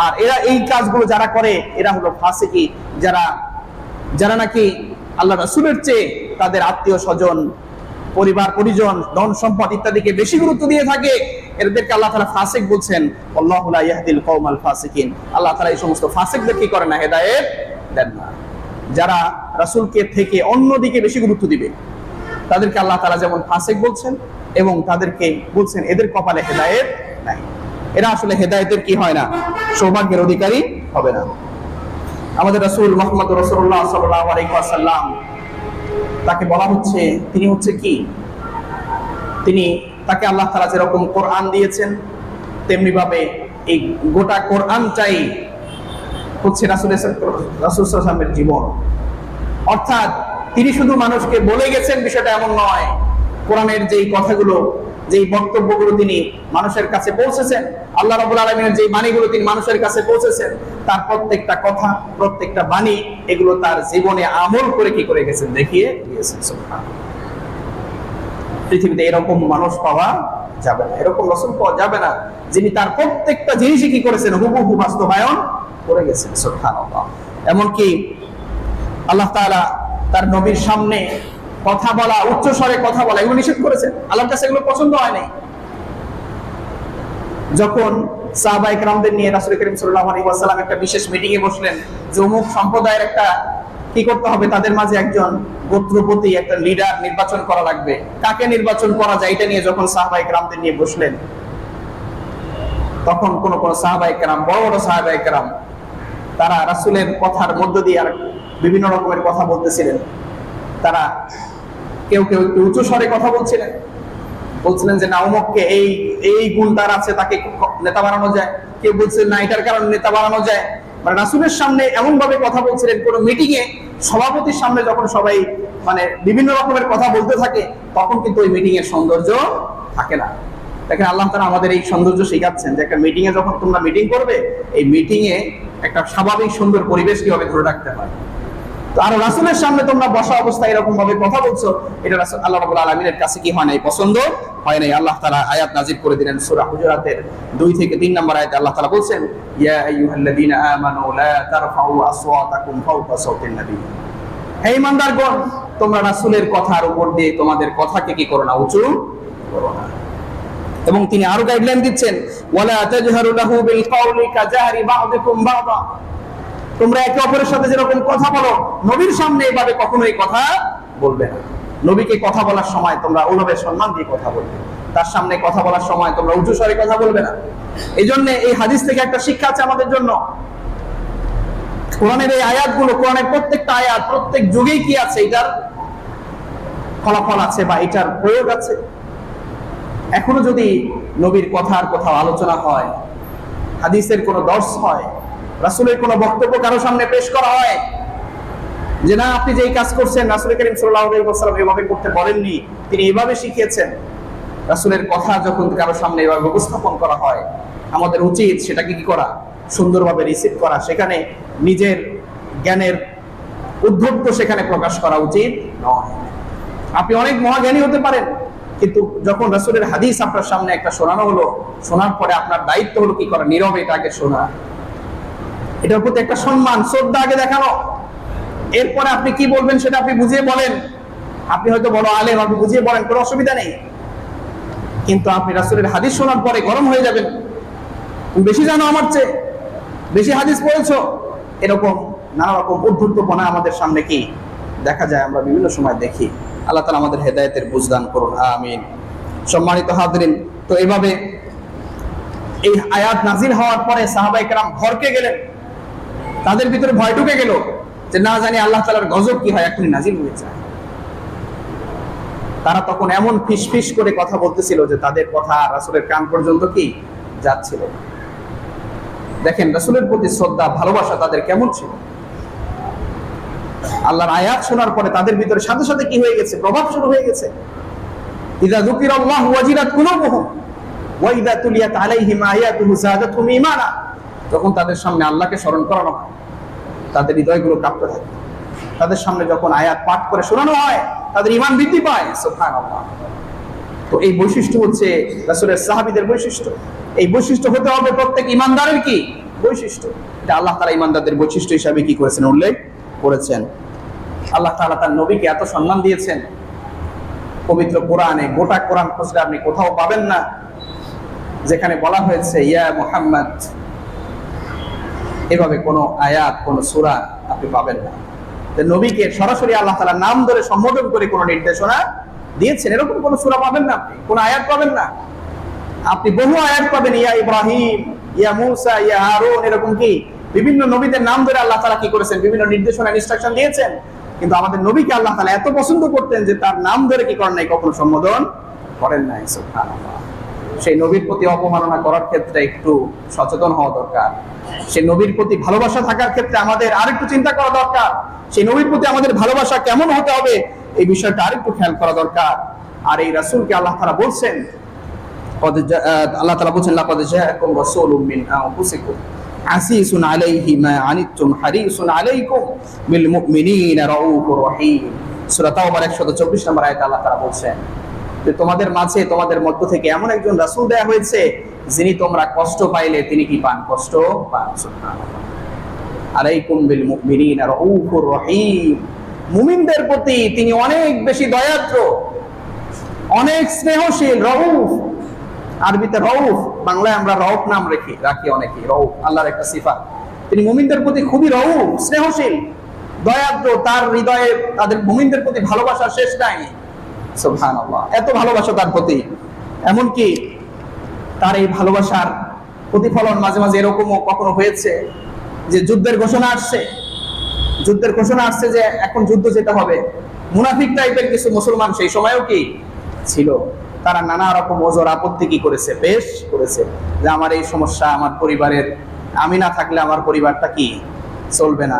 আর এরা এই কাজগুলো যারা করে এরা হলো ফাসিকি, যারা নাকি আল্লাহ রাসূলের চেয়ে তাদের আত্মীয় স্বজন, পরিবার পরিজন, ধন সম্পদ ইত্যাদিকে বেশি গুরুত্ব দিয়ে থাকে, এদেরকে আল্লাহ তাআলা ফাসিক বলছেন। আল্লাহু লা ইয়াহদিল কওমাল ফাসিকিন। আল্লাহ তাআলা এই সমস্ত ফাসিকদের কি করে না? হেদায়েত দেন না। যারা রাসূলকে থেকে অন্যদিকে বেশি গুরুত্ব দিবে তাদেরকে আল্লাহ তাআলা যেমন ফাসিক বলছেন এবং তাদেরকে বলছেন এদের কপালে হেদায়েত নাই, এরা আসলে হেদায়েতের কি হয় না? সৌভাগ্যের অধিকারী হবে না। আমাদের রাসূল মুহাম্মদ রাসূলুল্লাহ সাল্লাল্লাহু আলাইহি ওয়াসাল্লাম, তাকে বলা হচ্ছে তিনি হচ্ছে কি? তাকে আল্লাহ তাআলা যেরকম কোরআন দিয়েছেন তেমনি ভাবে এই গোটা কোরআনটাই হচ্ছে রাসূল সাল্লাল্লাহু আলাইহি ওয়াসাল্লামের জীবন। অর্থাৎ তিনি শুধু মানুষকে বলে গেছেন বিষয়টা এমন নয়, কোরআনের যেই কথাগুলো, যেই বক্তব্যগুলো তিনি মানুষের কাছে পৌঁছেছেন, আল্লাহ রাব্বুল আলামিনের যেই বাণীগুলো তিনি মানুষের কাছে পৌঁছেছেন, তার প্রত্যেকটা কথা, প্রত্যেকটা বাণী এগুলো তার জীবনে আমল করে কি করে গেছেন, দেখিয়ে দিয়েছেন। সুবহানাল্লাহ। পৃথিবীতে এরকম মানুষ পাওয়া যাবে না, এরকম রাসূল পাওয়া যাবে না যিনি তার প্রত্যেকটা জিনিসই কি করেছেন? হুবহু বাস্তবায়ন করে গেছেন। সুবহানাল্লাহ। এমনকি আল্লাহ তাআলা তার নবীর সামনে কথা বলা, উচ্চ স্বরে কথা বলা এগুলো নিষেধ করেছেন। আল্লাহর কাছে এগুলো পছন্দ হয় নাই। যখন সাহাবায়ে কেরামদের নিয়ে রাসূল করিম সাল্লাল্লাহু আলাইহি ওয়াসাল্লাম একটা বিশেষ মিটিং এ বসলেন যে অমুক সম্প্রদায়ের একটা কি করতে হবে, তাদের মাঝে একজন গোত্রপতি, একটা লিডার নির্বাচন করা লাগবে, কাকে নির্বাচন করা যায় এটা নিয়ে যখন সাহাবায়ে কেরামদের নিয়ে বসলেন, তখন কোন কোন সাহাবায়ে কেরাম, বড় বড় সাহাবায়ে কেরাম, তারা রাসূলের কথার মধ্য দিয়ে আর বিভিন্ন রকমের কথা বলতেছিলেন। তারা কেউ কেউ একটু উচ্চ স্বরে কথা বলছিলেন যে না অমুককে এই গুণ তার আছে, তাকে নেতা বানানো যায়। কেউ বলছিলেন না এটার কারণে নেতা বানানো যায়। মানে রাসূলের সামনে এমন ভাবে কথা বলছিলেন, কোন মিটিং এ সভাপতির সামনে যখন সবাই মানে বিভিন্ন রকমের কথা বলতে থাকে তখন কিন্তু ওই মিটিং এর সৌন্দর্য থাকে না। দেখেন আল্লাহ তাআলা আমাদের এই সৌন্দর্য শেখাচ্ছেন যে একটা মিটিং এ যখন তোমরা মিটিং করবে, এই মিটিং এ একটা স্বাভাবিক সুন্দর পরিবেশ কিভাবে ধরে রাখতে হয়। তো আর রাসূলের সামনে তোমরা বসা অবস্থায় এরকম ভাবে কথা বলছো, এটা রাসূল আল্লাহ রাব্বুল আলামিনের কাছে কি হয় নাই? পছন্দ হয় নাই। আল্লাহ তাআলা আয়াত নাযিল করে দিলেন সূরা হুজুরাতের 2 থেকে 3 নম্বর আয়াতে আল্লাহ তাআলা বলছেন, ইয়া আইয়ুহাল্লাযীনা আমানু লা তারফাউ আসওয়াতাকুম ফাওকা সাওতিন নবী। হে ঈমানদারগণ, তোমরা রাসূলের কথার উপর দিয়ে তোমাদের কথাকে কি করো না? উঁচু করো না। এবং তিনি আরো গাইডলাইন দিচ্ছেন, ওয়ালা তাজহারু লাহু বিল কাওলি কাজাহরি বা'দিকুম বা'দা। তোমরা একে অপরের সাথে যেরকম কথা বলো, নবীর সামনে এইভাবে কখনোই কথা বলবে না। নবীকে কথা বলার সময় তোমরা ওভাবে সম্মান দিয়ে কথা বলবে, তার সামনে কথা বলার সময় তোমরা উঁচু স্বরে কথা বলবে না। এই জন্য এই হাদিস থেকে একটা শিক্ষা আছে আমাদের জন্য। কোরআনের এই আয়াতগুলো, কোরআনের প্রত্যেকটা আয়াত প্রত্যেক যুগেই কি আছে, এটার ফলাফল আছে বা এটার প্রয়োগ আছে। এখনো যদি নবীর কথার কোথাও আলোচনা হয়, হাদিসের কোনো দর্শ হয়, রাসূলের কোনো বক্তব্য কারো সামনে পেশ করা হয় যে না আপনি যেই কাজ করছেন রাসূল করিম সাল্লাল্লাহু আলাইহি ওয়াসাল্লাম এভাবে করতে বলেননি, তিনি এইভাবে শিখিয়েছেন, রাসূলের কথা যখন কারো সামনে এভাবে উপস্থাপন করা হয়, আমাদের উচিত সেটাকে কি করা? সুন্দরভাবে রিসিভ করা, সেখানে নিজের জ্ঞানের উদ্ধত্ত সেখানে প্রকাশ করা উচিত নয়। আপনি অনেক মহাজ্ঞানী হতে পারেন, কিন্তু যখন রাসূলের হাদিস আপনার সামনে একটা শোনানো হলো, শোনার পরে আপনার দায়িত্ব হলো কি করা? নীরবে এটাকে শোনা, এটার প্রতি একটা সম্মান শ্রদ্ধা আগে দেখানো। এরপরে আপনি কি বলবেন সেটা আপনি বুঝিয়ে বলেন। আপনি হয়তো বড় আলেম, আপনি বুঝিয়ে বলেন, কোনো অসুবিধা নেই। কিন্তু আপনি রাসূলের হাদিস শোনার পরে গরম হয়ে যাবেন, তুমি বেশি জানো আমার চেয়ে, বেশি হাদিস পড়েছো, এরকম নানা রকম উদ্ধতপনা আমাদের সামনে কি দেখা যায়, আমরা বিভিন্ন সময় দেখি। আল্লাহ তাআলা আমাদের হেদায়েতের বুঝদান করুন, আমিন। সম্মানিত হাজরিন, তো এইভাবে এই আয়াত নাজিল হওয়ার পরে সাহাবায়ে কেরাম ভরকে গেলেন, তাদের ভিতরে ভয় ঢুকে গেল যে না জানি আল্লাহ তাআলার গজব কি হয়, এখনই নাজিল হয়ে যায়। তারা তখন এমন ফিসফিস করে কথা বলতেছিল যে তাদের কথা রাসূলের কান পর্যন্ত কি যাচ্ছিল। দেখেন রাসূলের প্রতি শ্রদ্ধা ভালোবাসা তাদের কেমন ছিল। আল্লাহর আয়াত শোনার পরে তাদের ভিতরে সাথে সাথে কি হয়ে গেছে? প্রভাব শুরু হয়ে গেছে। ইযা যুকিরাল্লাহু ওয়াজিলাত কুলুবুহুম ওয়া ইযা তুলিয়াত আলাইহিম আয়াতুহু যাদাতুহুম ঈমানা। যখন তাদের সামনে আল্লাহকে স্মরণ করানো হয়, তাদের হৃদয়গুলো কাঁপতে থাকে। তাদের সামনে যখন আয়াত পাঠ করে শোনানো হয়, তাদের ঈমান বৃদ্ধি পায়। সুবহানাল্লাহ। তো এই বৈশিষ্ট্য হচ্ছে রাসূলের সাহাবীদের বৈশিষ্ট্য। এই বৈশিষ্ট্য হতে হবে প্রত্যেক ঈমানদারের কি বৈশিষ্ট্য। এটা আল্লাহ তাআলা ঈমানদারদের বৈশিষ্ট্য হিসাবে কি করেছেন? উল্লেখ করেছেন। আল্লাহ তাআলা তার নবীকে এত সম্মান দিয়েছেন। পবিত্র কোরআনে, গোটা কোরআন খুঁজলে আপনি কোথাও পাবেন না যেখানে বলা হয়েছে ইয়া মুহাম্মদ, এভাবে কোনো আয়াত, কোনো সূরা আপনি পাবেন না। নবীকে সরাসরি আল্লাহ তাআলা নাম ধরে সম্বোধন করে কোনো নির্দেশনা দিয়েছেন, এরকম কোনো সূরা পাবেন না, আপনি কোনো আয়াত পাবেন না। আপনি বহু আয়াত পাবেন, ইয়া ইব্রাহিম, ইয়া মূসা, ইয়া হারুন, এরকম কি বিভিন্ন নবীদের নাম ধরে আল্লাহ তাআলা কি করেছেন? বিভিন্ন নির্দেশনা, ইনস্ট্রাকশন দিয়েছেন। কিন্তু আমাদের নবীকে আল্লাহ তাআলা এত পছন্দ করতেন যে তার নাম ধরে কি করেন নাই, কখনো সম্বোধন করেন নাই। সুবহানাল্লাহ। সেই নবীর প্রতি অপমাননা করার ক্ষেত্রে একটু সচেতন হওয়া দরকার। সেই নবীর প্রতি ভালোবাসা থাকার ক্ষেত্রে আমাদের আরেকটু চিন্তা করা দরকার। সেই নবীর প্রতি আমাদের ভালোবাসা কেমন হতে হবে, এই বিষয়টা আরেকটু খেয়াল করা দরকার। আর এই রাসূলকে আল্লাহ তাআলা বলছেন, আল্লাহ তাআলা বলছেন লাকাদ জাআকুম রাসূলুম মিন আনফুসিকুম আসিসুন আলাইহি মা আনিতুম হারিসুন আলাইকুম বিল মুমিনিনা রাউফুর রহিম। সূরা তাওবার 124 নম্বর আয়াতে আল্লাহ তাআলা বলছেন যে তোমাদের মাঝে, তোমাদের মধ্য থেকে এমন একজন রাসূল দেয়া হয়েছে যিনি তোমরা কষ্ট পাইলে তিনি কি পান? কষ্ট পান। সুবহানাল্লাহ। আলাইকুম বিল মুমিনিনা রাউফুর রহিম। মুমিনদের প্রতি তিনি অনেক বেশি দয়াদ্র, অনেক স্নেহশীল। রাউফ, আরবিতে রউফ, বাংলায় আমরা রউফ নাম রাখি অনেকে। রউফ আল্লাহর একটা সিফাত। তিনি মুমিনদের প্রতি খুবই রউফ, স্নেহশীল, দয়াদ্র। তার হৃদয়ে তাদের মুমিনদের প্রতি ভালোবাসা শেষ নাই। সুবহানাল্লাহ। এত ভালোবাসা তার প্রতি, এমনকি তার এই ভালোবাসার প্রতিফলন মাঝে মাঝে এরকমও কখনো হয়েছে যে যুদ্ধের ঘোষণা আসছে, যে এখন যুদ্ধ যেতে হবে। মুনাফিক টাইপের কিছু মুসলমান সেই সময়ও কি ছিল, তারা নানা রকম ওজর আপত্তি কি করেছে, পেশ করেছে যে আমার এই সমস্যা, আমার পরিবারের, আমি না থাকলে আমার পরিবারটা কি চলবে না,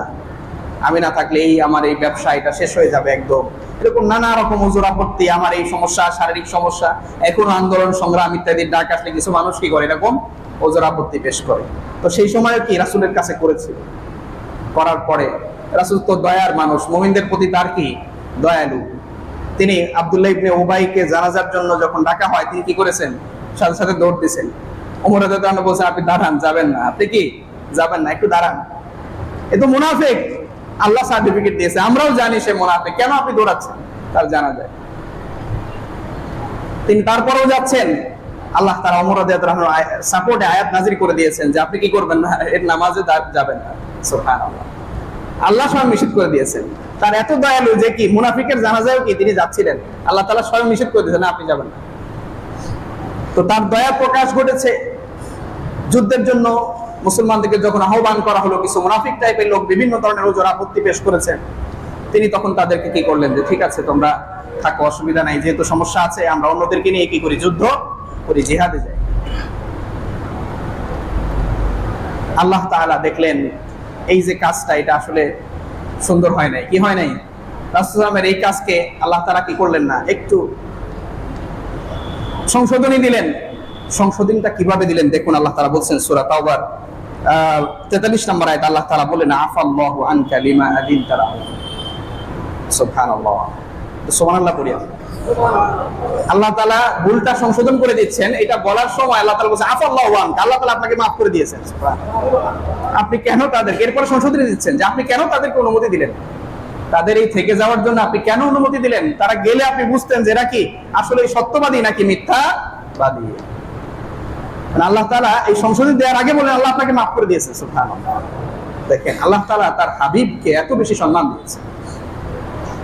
আমি না থাকলে আমার এই ব্যবসা এটা শেষ হয়ে যাবে একদম। এরকম নানা রকম ওজর আপত্তি, আমার এই সমস্যা, শারীরিক সমস্যা, এখনো আন্দোলন সংগ্রাম ইত্যাদির ডাক আসলে কিছু মানুষ কি করে, এরকম ওজর আপত্তি পেশ করে। তো সেই সময় কি রাসূলের কাছে করেছিল। করার পরে রাসূল তো দয়ার মানুষ, মুমিনদের প্রতি তার কি দয়ালু। তিনি আব্দুল্লাহ ইবনে উবাইকে জানাজার জন্য যখন ডাকা হয়, তিনি কি করেছেন? সাথে সাথে দৌড় দিয়েছেন। ওমর রাদিয়াল্লাহু আনহু বলছেন আপনি দাঁড়ান, যাবেন না। আপনি কি যাবেন না? একটু দাঁড়ান, এ তো মুনাফিক। আল্লাহ সার্টিফিকেট দিয়েছে, আমরাও জানি সে মুনাফিক, কেন আপনি দৌড়াচ্ছেন? তার জানা যায়। তিনি তারপরেও যাচ্ছেন। আল্লাহ তাআলা ওমর রাদিয়াল্লাহু আনহু সাপোর্টে আয়াত নাযিল করে দিয়েছেন যে আপনি কি করবেন না, এর নামাজে যাবেন না। সুবহানাল্লাহ। আল্লাহ স্বয়ং নিষেধ করে দিয়েছেন। তার এত দয়ালু যে কি মুনাফিকের জানাজায়ও কি তিনি যাচ্ছিলেন, আল্লাহ তাআলা স্বয়ং নিষেধ করে দিয়েছেন আপনি যাবেন না। তো তার দয়া প্রকাশ ঘটেছে। যুদ্ধের জন্য মুসলমানদেরকে যখন আহ্বান করা হলো, কিছু মুনাফিক টাইপের লোক বিভিন্ন ধরনের ওজর আপত্তি পেশ করেছেন। তিনি তখন তাদেরকে কি করলেন যে ঠিক আছে তোমরা থাকো, অসুবিধা নাই, যেহেতু সমস্যা আছে আমরা অন্যদেরকে নিয়ে কি করি, যুদ্ধ করি, জিহাদে যাই। আল্লাহ তাআলা দেখলেন এই যে কাজটা, এটা আসলে সুন্দর হয় নাই। কি হয় নাই? রাসূল সাল্লাল্লাহু আলাইহি ওয়াসাল্লামের এই কাজকে আল্লাহ তাআলা কি করলেন না, একটু সংশোধনী দিলেন। সংশোধনটা কিভাবে দিলেন দেখুন। আল্লাহ তাআলা বলছেন সূরা তাওবার 43 নম্বর আয়াত আল্লাহ তাআলা বলেন আফাল্লাহু আনকা লিমা আযিনতা লাহুম। সুবহানাল্লাহ, সুবহানাল্লাহ পড়ি। আল্লাহ তাআলা ভুলটা সংশোধন করে দিচ্ছেন। এটা বলার সময় আল্লাহ তাআলা বলেন আফাল্লাহু আনকা, আল্লাহ তাআলা আপনাকে মাফ করে দিয়েছেন। আপনি কেন তাদেরকে এরপরে সংশোধন দিচ্ছেন যে আপনি কেন তাদেরকে অনুমতি দিলেন, তাদের এই থেকে যাওয়ার জন্য আপনি কেন অনুমতি দিলেন? তারা গেলে আপনি বুঝতেন যে এরা কি আসলে সত্যবাদী নাকি মিথ্যাবাদী। আল্লাহ তাআলা এই সংশোধন দেওয়ার আগে বলেন আল্লাহ আপনাকে মাফ করে দিয়েছেন। সুবহানাল্লাহ। দেখেন আল্লাহ তাআলা তার হাবিবকে এত বেশি সম্মান দিয়েছেন,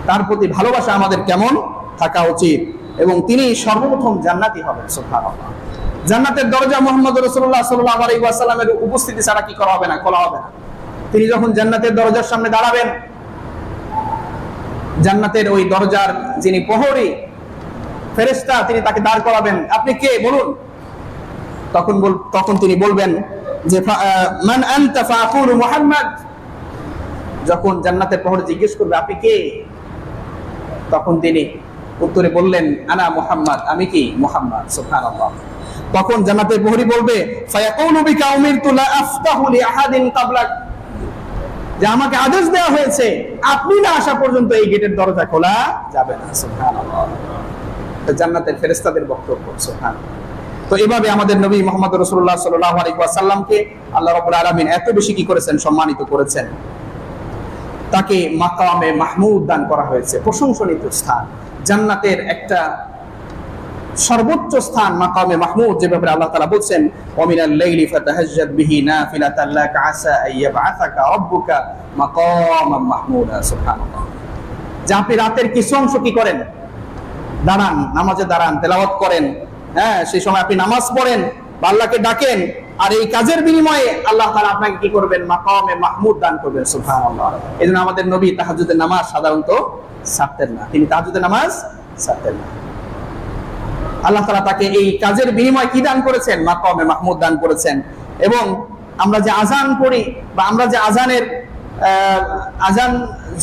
তার প্রতি ভালোবাসা আমাদের কেমন থাকা উচিত, এবং তিনি সর্বপ্রথম জান্নাতি হবেন। সুবহানাল্লাহ। জান্নাতের দরজা মুহাম্মদ রাসূলুল্লাহ সাল্লাল্লাহু আলাইহি ওয়াসাল্লামের উপস্থিতি ছাড়া কি করা হবে না, খোলা হবে না। তিনি যখন জান্নাতের দরজার সামনে দাঁড়াবেন, জান্নাতের ওই দরজার যিনি প্রহরী ফেরেশতা তিনি তাকে দাঁড় করাবেন, আপনি কে বলুন। তখন তিনি বলবেন যে মান আনতা ফাকুলু মুহাম্মদ। যখন জান্নাতের প্রহরী জিজ্ঞেস করবে আপনি কে, তখন তিনি উত্তরে বললেন আনা মুহাম্মদ, আমি কি মুহাম্মদ। সুবহানাল্লাহ। তখন জান্নাতের প্রহরী বলবে ফায়াকুলু বিকা উমিরতু লা আফতাহু লি আহাদিন ক্বাবলাক, যে আমাকে আদেশ দেওয়া হয়েছে আপনি না আসা পর্যন্ত এই গেটের দরজা খোলা যাবে না। সুবহানাল্লাহ। জান্নাতের ফেরেশতাদের বক্তব্য। সুবহানাল্লাহ। তো এভাবে আমাদের নবী মুহাম্মদ রাসূলুল্লাহ সাল্লাল্লাহু আলাইহি ওয়াসাল্লামকে আল্লাহ রাব্বুল আলামিন এত বেশি কি করেছেন, সম্মানিত করেছেন। তাকে মাকামে মাহমুদ দান করা হয়েছে, প্রশংসনীয় স্থান, জান্নাতের একটা সর্বোচ্চ স্থান মাকামে মাহমুদ, যে ব্যাপারে আল্লাহ তাআলা বলেন ওয়ামিনাল লাইলি ফাতাহাজ্জাদ বিহি নাফিলাতান লাকা আসা আইয়াবআসাকা রাব্বুকা মাকামান মাহমুদা। সুবহানাল্লাহ। যে আপনি রাতের কিছু অংশ কি করেন, দাঁড়ান, নামাজে দাঁড়ান, তেলাওয়াত করেন, হ্যাঁ সেই সময় আপনি নামাজ পড়েন বা আল্লাহকে ডাকেন, আর এই কাজের বিনিময়ে আল্লাহ তাআলা আপনাকে কি করবেন, মাকামে মাহমুদ দান করবেন। সুবহানাল্লাহ। এজন্য আমাদের নবী তাহাজ্জুদের নামাজ সাধারণত ছাড়তেন না, তিনি তাহাজ্জুদের নামাজ ছাড়তেন না। আল্লাহ তাআলা তাকে এই কাজের বিনিময়ে কি দান করেছেন, মাকামে মাহমুদ দান করেছেন। এবং আমরা যে আযান পড়ি বা আমরা যে আযান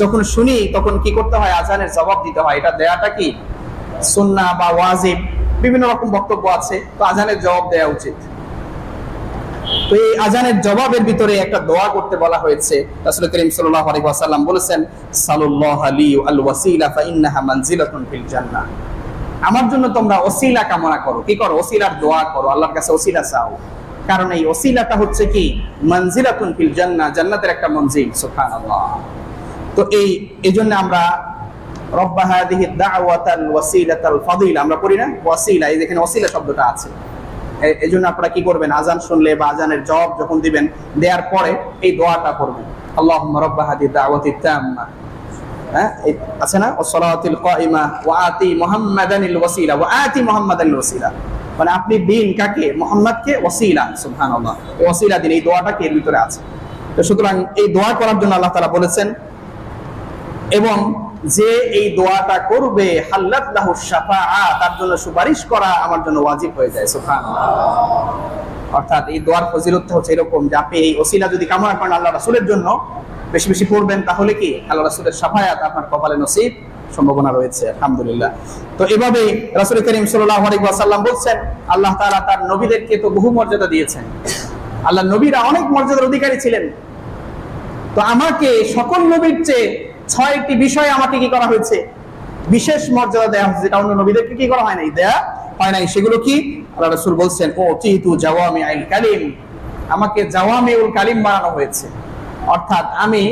যখন শুনি তখন কি করতে হয়, আযানের জবাব দিতে হয়। এটা দেয়াটা কি সুন্নাহ বা ওয়াজিব, বিভিন্ন রকম বক্তব্য আছে। তো আযানের জবাব দেওয়া উচিত। তো এই আযানের জবাবের ভিতরে একটা দোয়া করতে বলা হয়েছে। রাসূল করিম সাল্লাল্লাহু আলাইহি ওয়াসাল্লাম বলেছেন সাল্লাল্লাহু আলাইহি আল ওয়াসিলা ফা ইন্নাহা মানজিলাতুন ফিল জান্নাহ। আমার জন্য তোমরা ওসিলা কামনা করো, কি করো, ওসিলার দোয়া করো, আল্লাহর কাছে ওসিলা চাও। কারণ এই ওসিলাটা হচ্ছে কি মানজিলাতুন ফিল জান্নাহ, জান্নাতের একটা মঞ্জিল। সুবহানাল্লাহ। তো এইজন্য আমরা রব্বা হাদিহি দাওয়াতাল ওয়াসিলাতাল ফাদিলা আমরা পড়ি না, ওয়াসিলা, এই যেখানে ওসিলা শব্দটা আছে। এইজন্য আপনারা কি করবেন, আযান শুনলে বা আযানের জবাব যখন দিবেন, দেওয়ার পরে এই দোয়াটা করবেন, আল্লাহুম্মা রব্বা হাদিহি দাওয়াতিত তাম্মা, হ্যাঁ আছে না, ওয়াসসালাতিল কাইমা ওয়া আতি মুহাম্মাদানিল ওয়াসিলা ওয়া আতি মুহাম্মাদানিল ওয়াসিলা, মানে আপনি দিন কাকে, মুহাম্মদকে ওয়াসিলা। সুবহানাল্লাহ। এই ওয়াসিলা দিন, এই দোয়াটা কি এর ভিতরে আছে। তো সুতরাং এই দোয়া করার জন্য আল্লাহ তাআলা বলেছেন, এবং যে এই দোয়াটা করবে হাল্লাত লাহু শাফাআ, তার জন্য সুপারিশ করা আমার জন্য ওয়াজিব হয়ে যায়। সুবহানাল্লাহ। অর্থাৎ এই দোয়ার ফজিলতটা হচ্ছে এরকম যে আপনি এই ওসিলা যদি কামনা করেন আল্লাহ রাসূলের জন্য, বেশি বেশি পড়বেন, তাহলে কি আল্লাহ রাসূলের শাফায়াত আপনার কপালে নসিব সম্ভাবনা রয়েছে। আলহামদুলিল্লাহ। তো এভাবে রাসূল করিম সাল্লাল্লাহু আলাইহি ওয়াসাল্লাম বলছেন আল্লাহ তাআলা তার নবীদেরকে তো বহু মর্যাদা দিয়েছেন, আল্লাহ নবীরা অনেক মর্যাদার অধিকারী ছিলেন। তো আমাকে সকল নবীর চেয়ে 6টি বিষয়ে আমাকে কি করা হয়েছে, বিশেষ মর্যাদা দেওয়া হয়েছে, যেটা অন্য নবীদেরকে কি করা হয় নাই, দেয়া হয় নাই। সেগুলো কি, আল্লাহ রাসূল বলছেন উতিতু জাওয়ামিউল কালিম, আমাকে জাওয়ামিউল কালিম বানানো হয়েছে। অর্থাৎ আমি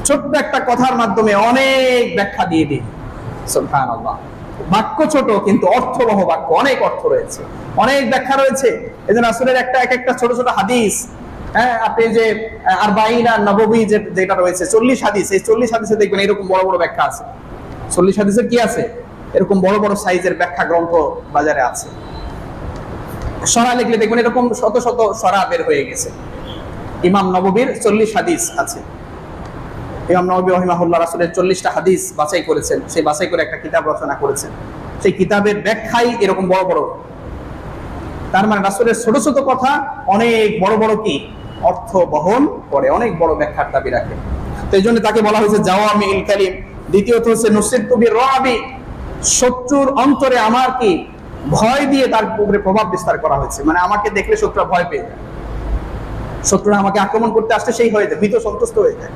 ছোট্ট একটা কথার মাধ্যমে অনেক ব্যাখ্যা দিয়ে দিই। সুবহানাল্লাহ। বাক্য ছোট কিন্তু অর্থবহ বাক্য, অনেক অর্থ রয়েছে, অনেক ব্যাখ্যা রয়েছে। এজন্য রাসূলের একটা ছোট ছোট হাদিস, হ্যাঁ আপনি যে আরবাঈনা নববী যেটা রয়েছে 40 হাদিস, এই 40 হাদিসে দেখবেন এরকম বড় বড় ব্যাখ্যা আছে। 40 হাদিসের কি আছে, এরকম বড় বড় সাইজের ব্যাখ্যা গ্রন্থ বাজারে আছে। সরা লিখলে দেখবেন এরকম শত শত সরা বের হয়ে গেছে। ইমাম নববীর 40 হাদিস আছে। ইমাম নববী রাহিমাহুল্লাহ রাসূলের 40টা হাদিস বাছাই করেছেন, সেই বাছাই করে একটা কিতাব রচনা করেছেন। সেই কিতাবের ব্যাখ্যাই এরকম বড় বড়। তার মানে রাসূলের ছোট ছোট কথা অনেক বড় বড় কি অর্থ বহন করে, অনেক বড় ব্যাখ্যার দাবি রাখে। তো এই জন্য তাকে বলা হয়েছে জাওয়ামিউল কালিম। দ্বিতীয়ত হচ্ছে নুসিরতু বির-রু'বি, শত্রুর অন্তরে আমার কি ভয় দিয়ে তার উপরে প্রভাব বিস্তার করা হয়েছে, মানে আমাকে দেখলে শত্রুরা ভয় পেয়ে যায়। শত্রুরা আমাকে আক্রমণ করতে আসছে, সেই হয়ে যায়, ভীত সন্তুষ্ট হয়ে যায়।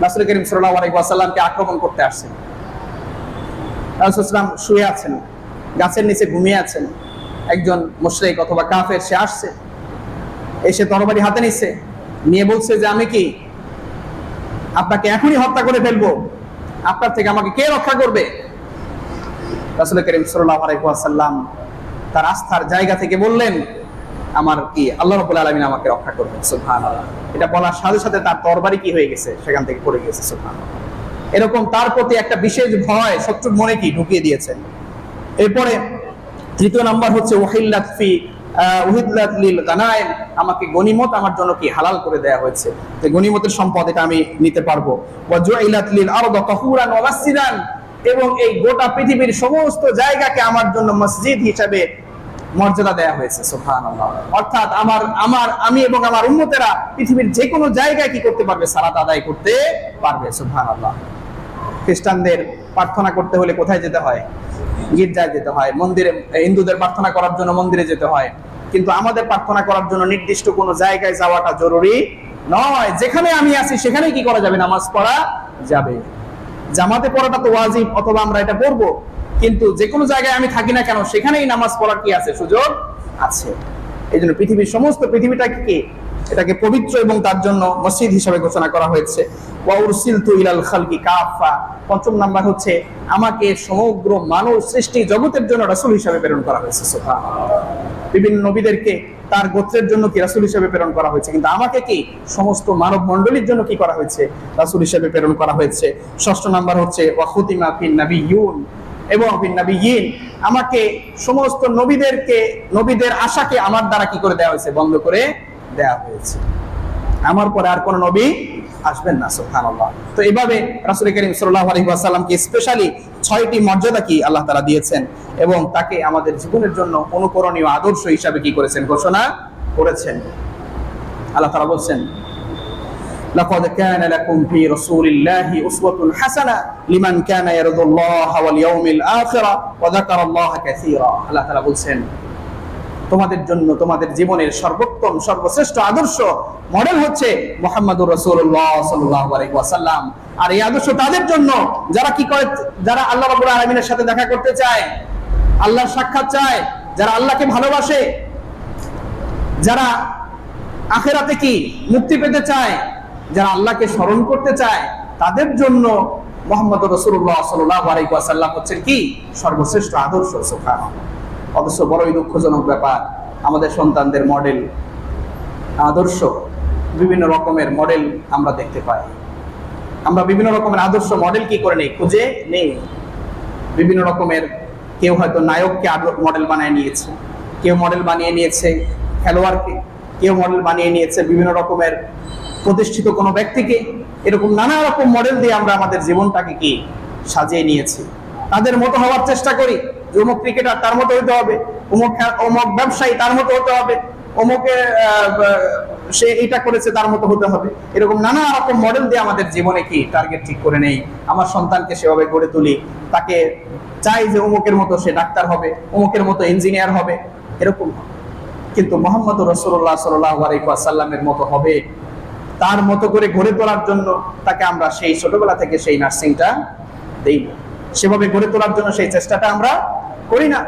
রাসূল করিম সাল্লাল্লাহু আলাইহি ওয়াসাল্লামকে আক্রমণ করতে আসছেন। রাসূল সাল্লাল্লাহু আলাইহি ওয়াসাল্লাম শুয়ে আছেন, গাছের নিচে ঘুমিয়ে আছেন। একজন মুশরিক অথবা কাফের সে আসছে, এসে তরবারি হাতে নিচ্ছে, নিয়ে বলছে যে আমি কি আপনাকে এখনই হত্যা করে ফেলবো, আপনার থেকে আমাকে কে রক্ষা করবে? রাসূল করিম সাল্লাল্লাহু আলাইহি ওয়াসাল্লাম তার আস্থার জায়গা থেকে বললেন, আমার কি আল্লাহ রাব্বুল আলামিন আমাকে রক্ষা করবেন। সুবহানাল্লাহ। এটা বলার সাথে সাথে তার তরবারি কি হয়ে গেছে, সেখান থেকে পড়ে গেছে। সুবহানাল্লাহ। এরকম তার প্রতি একটা বিশেষ ভয় শত্রুর মনে কি ঢুকিয়ে দিয়েছেন। এরপরে তৃতীয় নাম্বার হচ্ছে উহিল্লাত লিল গানাইম, আমাকে গনিমত আমার জন্য কি হালাল করে দেয়া হয়েছে, যে গনিমতের সম্পদ এটা আমি নিতে পারবো। ওয়া জুইলাত লিল আরদু তাহুরান ওয়া মাসজিদান, এবং এই গোটা পৃথিবীর সমস্ত জায়গাকে আমার জন্য মসজিদ হিসেবে মর্যাদা দেয়া হয়েছে। সুবহানাল্লাহ। অর্থাৎ আমি এবং আমার উম্মতেরা পৃথিবীর যে কোনো জায়গায় কি করতে পারবে, সালাত আদায় করতে পারবে। সুবহানাল্লাহ। খ্রিস্টানদের প্রার্থনা করতে হলে কোথায় যেতে হয়? গির্জায় যেতে হয়। মন্দিরে, হিন্দুদের প্রার্থনা করার জন্য মন্দিরে যেতে হয়। কিন্তু আমাদের প্রার্থনা করার জন্য নির্দিষ্ট কোনো জায়গায় যাওয়াটা জরুরি নয়। যেখানে আমি আছি সেখানেই কি করা যাবে, নামাজ পড়া যাবে। জামাতে পড়াটা তো ওয়াজিব, অথবা আমরা এটা পড়বো, কিন্তু যে কোনো জায়গায় আমি থাকি না কেন সেখানেই নামাজ পড়ার কি আছে, সুযোগ আছে। এই জন্য পৃথিবীর সমস্ত পৃথিবীটাকে কি এটাকে পবিত্র এবং তার জন্য মসজিদ হিসেবে ঘোষণা করা হয়েছে। ওয়া উরসিলতু ইলাল খালকি কাফা, পঞ্চম নাম্বার হচ্ছে আমাকে সমগ্র মানব সৃষ্টি জগতের জন্য রাসূল হিসেবে প্রেরণ করা হয়েছে। সুবহানাল্লাহ। বিভিন্ন নবীদেরকে তার গোত্রের জন্য কি রাসূল হিসেবে প্রেরণ করা হয়েছে, কিন্তু আমাকে কি সমস্ত মানব মণ্ডলীর জন্য কি করা হয়েছে, রাসূল হিসেবে প্রেরণ করা হয়েছে। ষষ্ঠ নাম্বার হচ্ছে ওয়া খুতিমা ফিন নাবিয়্যুন, এবং ফিন নাবিয়্যিন, আমাকে সমস্ত নবীদের আশাকে আমার দ্বারা কি করে দেওয়া হয়েছে, বন্ধ করে দেওয়া হয়েছে। আমার পরে আর কোন নবী আসবেন না। সুবহানাল্লাহ। তো এইভাবে রাসূল করিম সাল্লাল্লাহু আলাইহি ওয়াসাল্লামকে স্পেশালি 6টি মর্যাদা কি আল্লাহ তাআলা দিয়েছেন, এবং তাকে আমাদের জীবনের জন্য অনুকরণীয় আদর্শ হিসাবে কি করেছেন, ঘোষণা করেছেন। আল্লাহ তাআলা বলছেন, লাকাদ কানা লাকুম ফি রাসূলিল্লাহি উসওয়াতুন হাসানা লিমান কানা ইয়ারজুল্লাহা ওয়াল ইয়াউমিল আখিরা ওয়া যাকারাল্লাহা কাসীরা। আল্লাহ তাআলা বলছেন, তোমাদের জন্য তোমাদের জীবনের সর্বোত্তম সর্বশ্রেষ্ঠ আদর্শ মডেল হচ্ছে মুহাম্মদুর রাসূলুল্লাহ সাল্লাল্লাহু আলাইহি ওয়াসাল্লাম। আর এই আদর্শ তাদের জন্য যারা কি করে, যারা আল্লাহ রাব্বুল আলামিনের সাথে দেখা করতে চায়, আল্লাহর সাক্ষাৎ চায়, যারা আল্লাহকে ভালোবাসে, যারা আখিরাতে কি মুক্তি পেতে চায়, যারা আল্লাহকে স্মরণ করতে চায়, তাদের জন্য মুহাম্মদুর রাসূলুল্লাহ সাল্লাল্লাহু আলাইহি ওয়াসাল্লাম হচ্ছেন কি সর্বশ্রেষ্ঠ আদর্শ। সুবহানাল্লাহ। অবশ্য বড়ই দুঃখজনক ব্যাপার, আমাদের সন্তানদের মডেল আদর্শ বিভিন্ন রকমের মডেল আমরা দেখতে পাই। আমরা বিভিন্ন রকমের আদর্শ মডেল কি করে নেই, খুঁজে নেই। বিভিন্ন রকমের, কেউ হয়তো নায়ককে মডেল বানিয়ে নিয়েছে, কেউ মডেল বানিয়ে নিয়েছে খেলোয়াড়কে, কেউ মডেল বানিয়ে নিয়েছে বিভিন্ন রকমের প্রতিষ্ঠিত কোনো ব্যক্তিকে। এরকম নানা রকম মডেল দিয়ে আমরা আমাদের জীবনটাকে কি সাজিয়ে নিয়েছি। তাদের মতো হওয়ার চেষ্টা করি, যে অমুক ক্রিকেটার তার মতো হতে হবে, অমুক ব্যবসায়ী তার মতো হতে হবে, অমুকে সে এটা করেছে তার মতো হতে হবে। এরকম নানা রকম মডেল দিয়ে আমাদের জীবনে কি টার্গেট ঠিক করে নেই। আমার সন্তানকে সেভাবে গড়ে তুলি, তাকে চাই যে অমুকের মতো সে ডাক্তার হবে, অমুকের মতো ইঞ্জিনিয়ার হবে, এরকম। কিন্তু মুহাম্মদুর রাসূলুল্লাহ সাল্লাল্লাহু আলাইহি ওয়াসাল্লামের মতো হবে, তার মতো করে গড়ে তোলার জন্য তাকে আমরা সেই ছোটবেলা থেকে সেই নার্সিংটা দেই না, সেভাবে গড়ে তোলার জন্য সেই চেষ্টাটা আমরা করি না।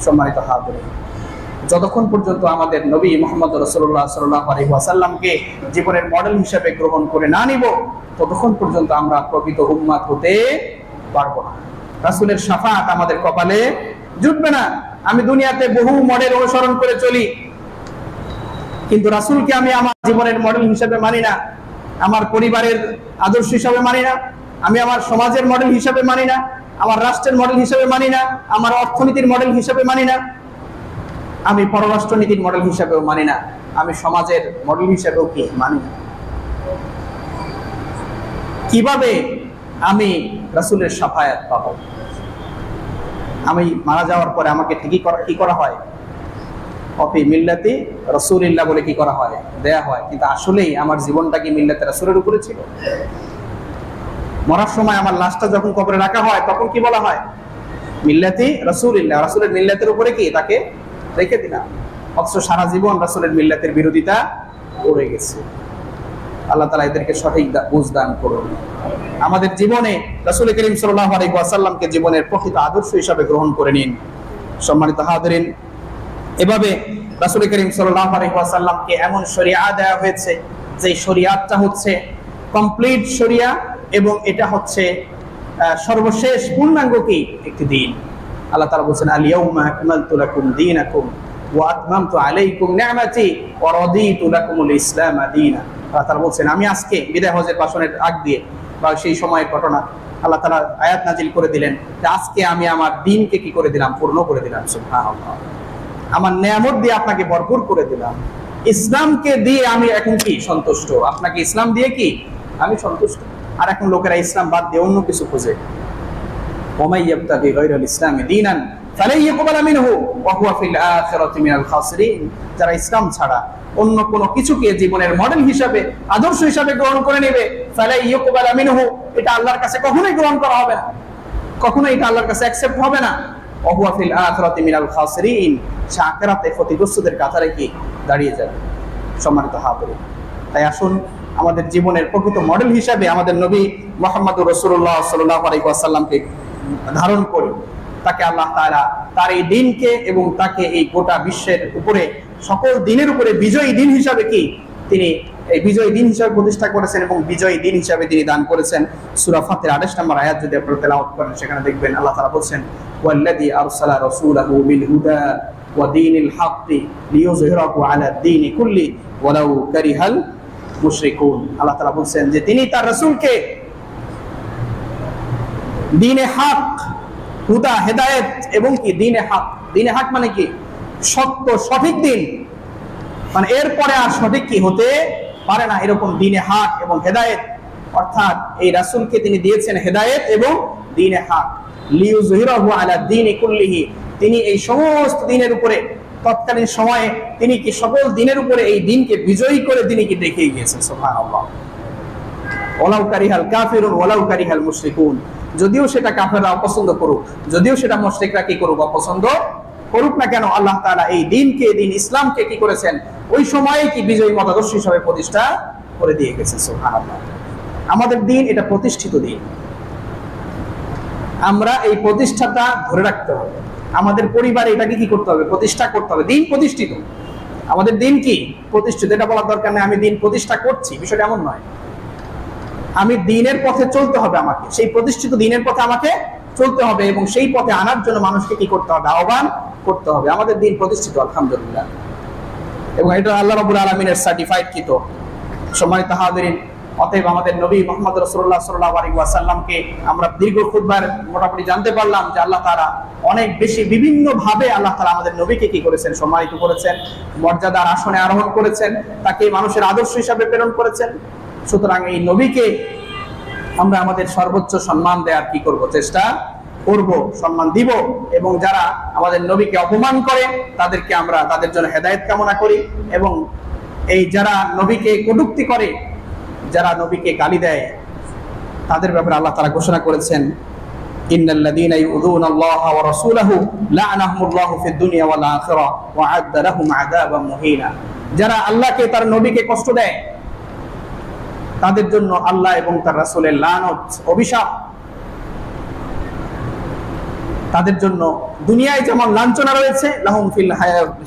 সম্মানিত হাজিরিন, যতক্ষণ পর্যন্ত আমাদের নবী মুহাম্মদ রাসূলুল্লাহ সাল্লাল্লাহু আলাইহি ওয়াসাল্লামকে জীবনের মডেল হিসেবে গ্রহণ করে না নিব, ততক্ষণ পর্যন্ত আমরা প্রকৃত উম্মত হতে পারবো না। রাসূলের শাফাআত আমাদের কপালে জুটবে না। আমি দুনিয়াতে বহু মডেল অনুসরণ করে চলি, কিন্তু রাসূলকে আমি আমার জীবনের মডেল হিসেবে মানি না, আমার পরিবারের আদর্শ হিসেবে মানি না, আমি আমার সমাজের মডেল হিসেবে মানি না, আমার রাষ্ট্রের মডেল হিসেবে মানি না, আমার অর্থনীতির মডেল হিসেবে মানি না, আমি পররাষ্ট্রনীতির মডেল হিসেবেও মানি না, আমি সমাজের মডেল হিসেবেও কি মানি না। কিভাবে আমি রাসূলের শাফায়াত পাবো? আমি মারা যাওয়ার পরে আমাকে কি করা হয়? অফি মিল্লাতি রাসূলিল্লাহ বলে কি করা হয়, দেয়া হয়। কিন্তু আসলেই আমার জীবনটা কি মিল্লাতে রাসূলের উপরে ছিল? মরার সময় আমার লাশটা যখন কবরে রাখা হয় তখন কি বলা হয়? মিল্লাতি রাসূলিল্লাহ, রাসূলের মিল্লাতের উপরে কি তাকে রেখে দিলাম। অথচ সারা জীবন রাসূলের মিল্লাতের বিরোধিতা পড়ে গেছে। আল্লাহ তাআলা এদেরকে সঠিক বুঝ দান করুন। আমাদের জীবনে রাসূল করিম সাল্লাল্লাহু আলাইহি ওয়াসাল্লামকে জীবনের প্রকৃত আদর্শ হিসাবে গ্রহণ করে নিন। সম্মানিত হাজিরিন, এভাবে রাসূল করিম সাল্লাল্লাহু আলাইহি ওয়াসাল্লামকে এমন শরিয়া দেওয়া হয়েছে যে শরিয়াতটা হচ্ছে কমপ্লিট শরিয়া, এবং এটা হচ্ছে সর্বশেষ পূর্ণাঙ্গ কি একটি দিন। আল্লাহ তাআলা বলেন, আল ইয়াউমা আকমালতু লাকুম দীনাকুম ওয়া আতমামতু আলাইকুম নি'মাতি ওয়া রাদিতু লাকুমুল ইসলাম দীনা। আল্লাহ তাআলা বলেন, আমি আজকে বিদায় হজের ভাষণের আগ দিয়ে বা সেই সময়ের ঘটনা আল্লাহ তাআলা আয়াত নাজিল করে দিলেন যে আজকে আমি আমার দ্বীনকে কি করে দিলাম, পূর্ণ করে দিলাম। সুবহানাল্লাহ, আমার নেয়ামত দিয়ে আপনাকে ভরপুর করে দিলাম। ইসলামকে দিয়ে আমি এখন কি সন্তুষ্ট, আপনাকে ইসলাম দিয়ে কি আমি সন্তুষ্ট। আর এখন লোকেরা ইসলাম বাদ দিয়ে অন্য কিছু খোঁজে। ওমাই ইয়াবতাগি গায়রাল ইসলামি দীনান ফালাই ইউকবাল মিনহু ওয়া হুয়া ফিল আখিরাতি মিনাল খাসিরিন। যারা ইসলাম ছাড়া অন্য কোনো কিছুকে জীবনের মডেল হিসাবে, আদর্শ হিসাবে গ্রহণ করে নেবে, ফালাই ইউকবাল মিনহু, এটা আল্লাহর কাছে কখনোই গ্রহণ করা হবে না, কখনোই এটা আল্লাহর কাছে অ্যাকসেপ্ট হবে না। ওয়া হুয়া ফিল আখিরাতি মিনাল খাসিরিন, সে আখিরাতে ক্ষতিগ্রস্তদের কাতারে কি দাঁড়িয়ে যাবে। সম্মানিত হাজিরিন, তাই আসুন আমাদের জীবনের প্রকৃত মডেল হিসাবে আমাদের নবী মুহাম্মদুর রাসূলুল্লাহ সাল্লাল্লাহু আলাইহি ওয়াসাল্লামকে ধারণ করি। তাকে আল্লাহ তাআলা তার এই দিনকে এবং তাকে এই গোটা বিশ্বের উপরে সকল দিনের উপরে বিজয়ী দিন হিসাবে কি তিনি এই বিজয়ী দিন হিসাবে প্রতিষ্ঠা করেছেন এবং বিজয়ী দিন হিসাবে তিনি দান করেছেন। সূরা ফাতির 28 নম্বর আয়াত যদি আপনারা তেলাওয়াত করেন, সেখানে দেখবেন আল্লাহ তাআলা বলেন, ওয়াল্লাযী আরসালা রাসূলাহু বিল হুদা ওয়া দীনিল হাক্কি লিইয়ুযহিরাহু আলাদ দীনি কুল্লি ওয়ালাউ কারিহাল মুশরিকুন। আল্লাহ তাআলা বলেন যে তিনি তার রাসূলকে দ্বীনে হক, হুদা হেদায়েত এবং কি দ্বীনে হক, দ্বীনে হক মানে কি সত্য সঠিক দিন, মানে এরপরে আর সঠিক কি হতে পারে না, এরকম দ্বীনে হক এবং হেদায়েত, অর্থাৎ এই রাসূলকে তিনি দিয়েছেন হেদায়েত এবং দ্বীনে হক। লিইয়ুযহিরাহু আলা দীনি কুল্লিহি, তিনি এই সমস্ত দিনের উপরে তৎকালীন সময়ে তিনি কি সকল দিনের উপরে এই দিনকে বিজয়ী করে তিনি কি দেখিয়ে গিয়েছেন। সুবহানাল্লাহ, ওয়ালাউ কারিহাল কাফিরুন ওয়ালাউ কারিহাল মুশরিকুন, যদিও সেটা কাফেররা অপছন্দ করুক, যদিও সেটা মুশরিকরা কি করুক, অপছন্দ করুক না কেন, আল্লাহ তাআলা এই দিনকে, দিন ইসলামকে কি করেছেন ওই সময়ে কি বিজয়ী মতাদর্শ হিসেবে প্রতিষ্ঠা করে দিয়ে গেছেন। সুবহানাল্লাহ, আমাদের দিন এটা প্রতিষ্ঠিত দিন, আমরা এই প্রতিষ্ঠাটা ধরে রাখতে হবে। আমাদের পরিবারে এটাকে কি করতে হবে, প্রতিষ্ঠা করতে হবে। দিন প্রতিষ্ঠিত, আমাদের দিন কি প্রতিষ্ঠিত, এটা বলার দরকার নেই আমি দিন প্রতিষ্ঠা করছি, বিষয়টা এমন নয়। আমি দিনের পথে চলতে হবে, আমাকে সেই প্রতিষ্ঠিত দিনের পথে আমাকে চলতে হবে এবং সেই পথে আনার জন্য মানুষকে কি করতে হবে, আহ্বান করতে হবে। আমাদের দিন প্রতিষ্ঠিত আলহামদুলিল্লাহ, এবং এটা আল্লাহ রাব্বুল আলামিনের সার্টিফাইড কৃত। সম্মানিত হাজিরিন, অতএব আমাদের নবী মুহাম্মদ রাসূলুল্লাহ সাল্লাল্লাহু আলাইহি ওয়াসাল্লামকে আমরা দীর্ঘ খুতবার মোটামুটি জানতে পারলাম যে আল্লাহ তাআলা অনেক বেশি বিভিন্ন ভাবে আল্লাহ তাআলা আমাদের নবীকে কি করেছেন, সম্মানিত করেছেন, মর্যাদার আসনে আরোহণ করেছেন, তাকে মানুষের আদর্শ হিসাবে প্রেরণ করেছেন। সুতরাং এই নবীকে আমরা আমাদের সর্বোচ্চ সম্মান দেওয়ার কি করব, চেষ্টা করব, সম্মান দিব, এবং যারা আমাদের নবীকে অপমান করে তাদেরকে আমরা তাদের জন্য হেদায়েত কামনা করি, এবং এই যারা নবীকে কটূক্তি করে, যারা নবীকে গালি দেয়, তাদের ব্যাপারে আল্লাহ তাআলা ঘোষণা করেছেন, ইন্নাল্লাযীনা ইউযুনাল্লাহা ওয়া রাসূলাহু লা'নাহুমুল্লাহু ফিদ দুনিয়া ওয়াল আখিরাহ ওয়া আ'আদ্দা লাহুম আযাবাম মুহিনা। যারা আল্লাহকে, তার নবীকে কষ্ট দেয়, তাদের জন্য আল্লাহ এবং তার রাসূলের লানত, অভিশাপ, তাদের জন্য দুনিয়ায় যেমন লাঞ্ছনা রয়েছে, লাহুম ফিল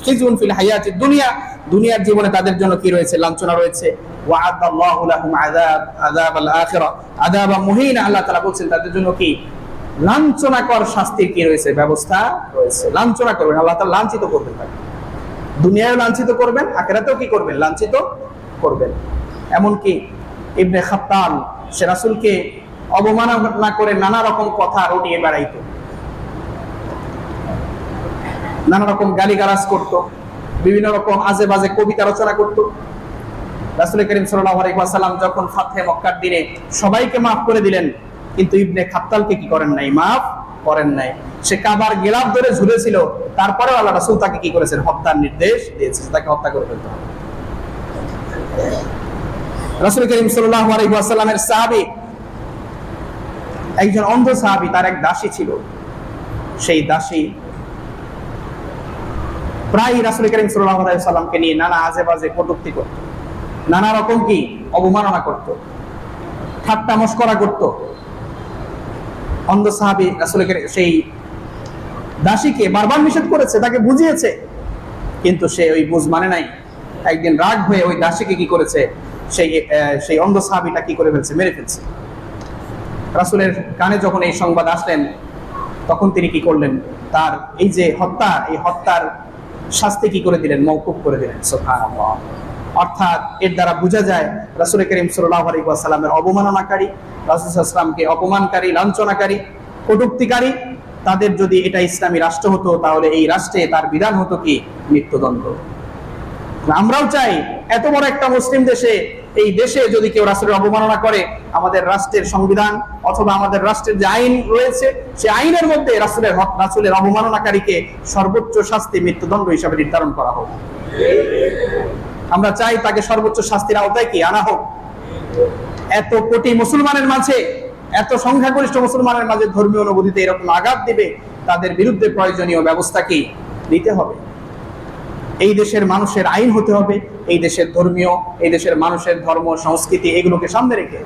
খিজুন ফিল হায়াতিদ দুনিয়া, দুনিয়ার জীবনে তাদের জন্য কি রয়েছে, লাঞ্ছনা রয়েছে। ওয়া আ'আদাল্লাহু লাহুম আযাবাল আখিরাহ আযাবাম মুহিনা, আল্লাহ তাআলা বলেন তাদের জন্য কি লাঞ্ছনাকর শাস্তির কি রয়েছে, ব্যবস্থা রয়েছে। লাঞ্ছনা করবেন, আল্লাহ তাআলা লাঞ্ছিত করবেন, তাকে দুনিয়ায় লাঞ্ছিত করবেন, আখিরাতেও কি করবেন, লাঞ্ছিত করবেন। এমনকি ইবনে খাত্তাল সে রাসূলকে অবমাননা করে নানা রকম কথা রটিয়ে বেড়াইতো, নানা রকম গালিগালাজ করত, বিভিন্ন রকম আজে বাজে কবিতা রচনা করত। রাসূল করিম সাল্লাল্লাহু আলাইহি ওয়াসাল্লাম যখন ফাতহে মক্কার দিনে সবাইকে মাফ করে দিলেন, কিন্তু ইবনে খাত্তালকে কি করেন নাই, মাফ করেন নাই। সে কাবার গিলাফ ধরে ঝুলেছিল, তারপরেও আল্লাহ রাসূল তাকে কি করেছেন, হত্যার নির্দেশ দিয়েছেন, তাকে হত্যা করে ফেলতে হবে। রাসূল করিম সাল্লাল্লাহু আলাইহি ওয়াসাল্লামের সাহাবী, একজন অন্ধ সাহাবী, তার এক দাসী ছিল। সেই দাসী প্রায় রাসূল করিম সাল্লাল্লাহু আলাইহি ওয়াসাল্লামকে নিয়ে নানা আজে বাজে কটূক্তি করত। নানা রকম কি অবমাননা করত, ঠাট্টা মস্করা করত। অন্ধ সাহাবী রাসূলের সেই দাসীকে বারবার নিষেধ করেছে, তাকে বুঝিয়েছে, কিন্তু সে ওই বুঝ মানে নাই। একদিন রাগ হয়ে ওই দাসীকে কি করেছে, সেই অন্ধ সাহাবীটা কি করে ফেলছে, মেরে ফেলছে। রাসূলের কানে যখন এই সংবাদ আসলেন, তখন তিনি কি করলেন, তার এই যে হত্যা, এই হত্যার শাস্তি কি করে দিলেন, মওকুফ করে দিলেন। সুবহানাল্লাহ। অর্থাৎ এর দ্বারা বোঝা যায় রাসূল করিম সাল্লাল্লাহু আলাইহি ওয়াসাল্লামের অবমাননাকারী, রাসূল সাল্লাল্লাহু আলাইহি ওয়াসাল্লামকে অপমানকারী, লাঞ্ছনাকারী, কটূক্তিকারী, তাদের যদি এটা ইসলামী রাষ্ট্র হতো, তাহলে এই রাষ্ট্রে তার বিধান হতো কি, মৃত্যুদণ্ড। আমরাও চাই এত বড় একটা মুসলিম দেশে, এই দেশে যদি কেউ রাসূলের অবমাননা করে, আমাদের রাষ্ট্রের সংবিধান অথবা আমাদের রাষ্ট্রের যে আইন রয়েছে, সেই আইনের মধ্যে রাসূলের অবমাননাকারীকে সর্বোচ্চ শাস্তি মৃত্যুদণ্ড হিসাবে নির্ধারণ করা হোক। আমরা চাই তাকে সর্বোচ্চ শাস্তির আওতায় কি আনা হোক। এত কোটি মুসলমানের মাঝে, এত সংখ্যাগরিষ্ঠ মুসলমানের মাঝে ধর্মীয় অনুভূতিতে এরকম আঘাত দিবে, তাদের বিরুদ্ধে প্রয়োজনীয় ব্যবস্থা কি নিতে হবে। এই দেশের মানুষের আইন হতে হবে, এই দেশের ধর্মীয়, এই দেশের মানুষের ধর্ম সংস্কৃতি, এগুলোকে সামনে রেখে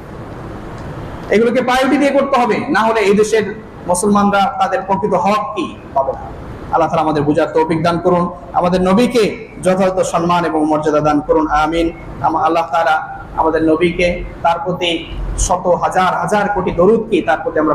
এগুলোকে প্রায়োরিটি দিয়ে করতে হবে। না হলে এই দেশের মুসলমানরা তাদের প্রকৃত হক কি পাবে না। আল্লাহ তাআলা আমাদের বুঝার তৌফিক দান করুন, আমাদের নবীকে যথাযথ সম্মান এবং মর্যাদা দান করুন, আমিন। আল্লাহ তাআলা আমাদের নবীকে, তার প্রতি শত হাজার হাজার কোটি দরুদ কি তার প্রতি আমরা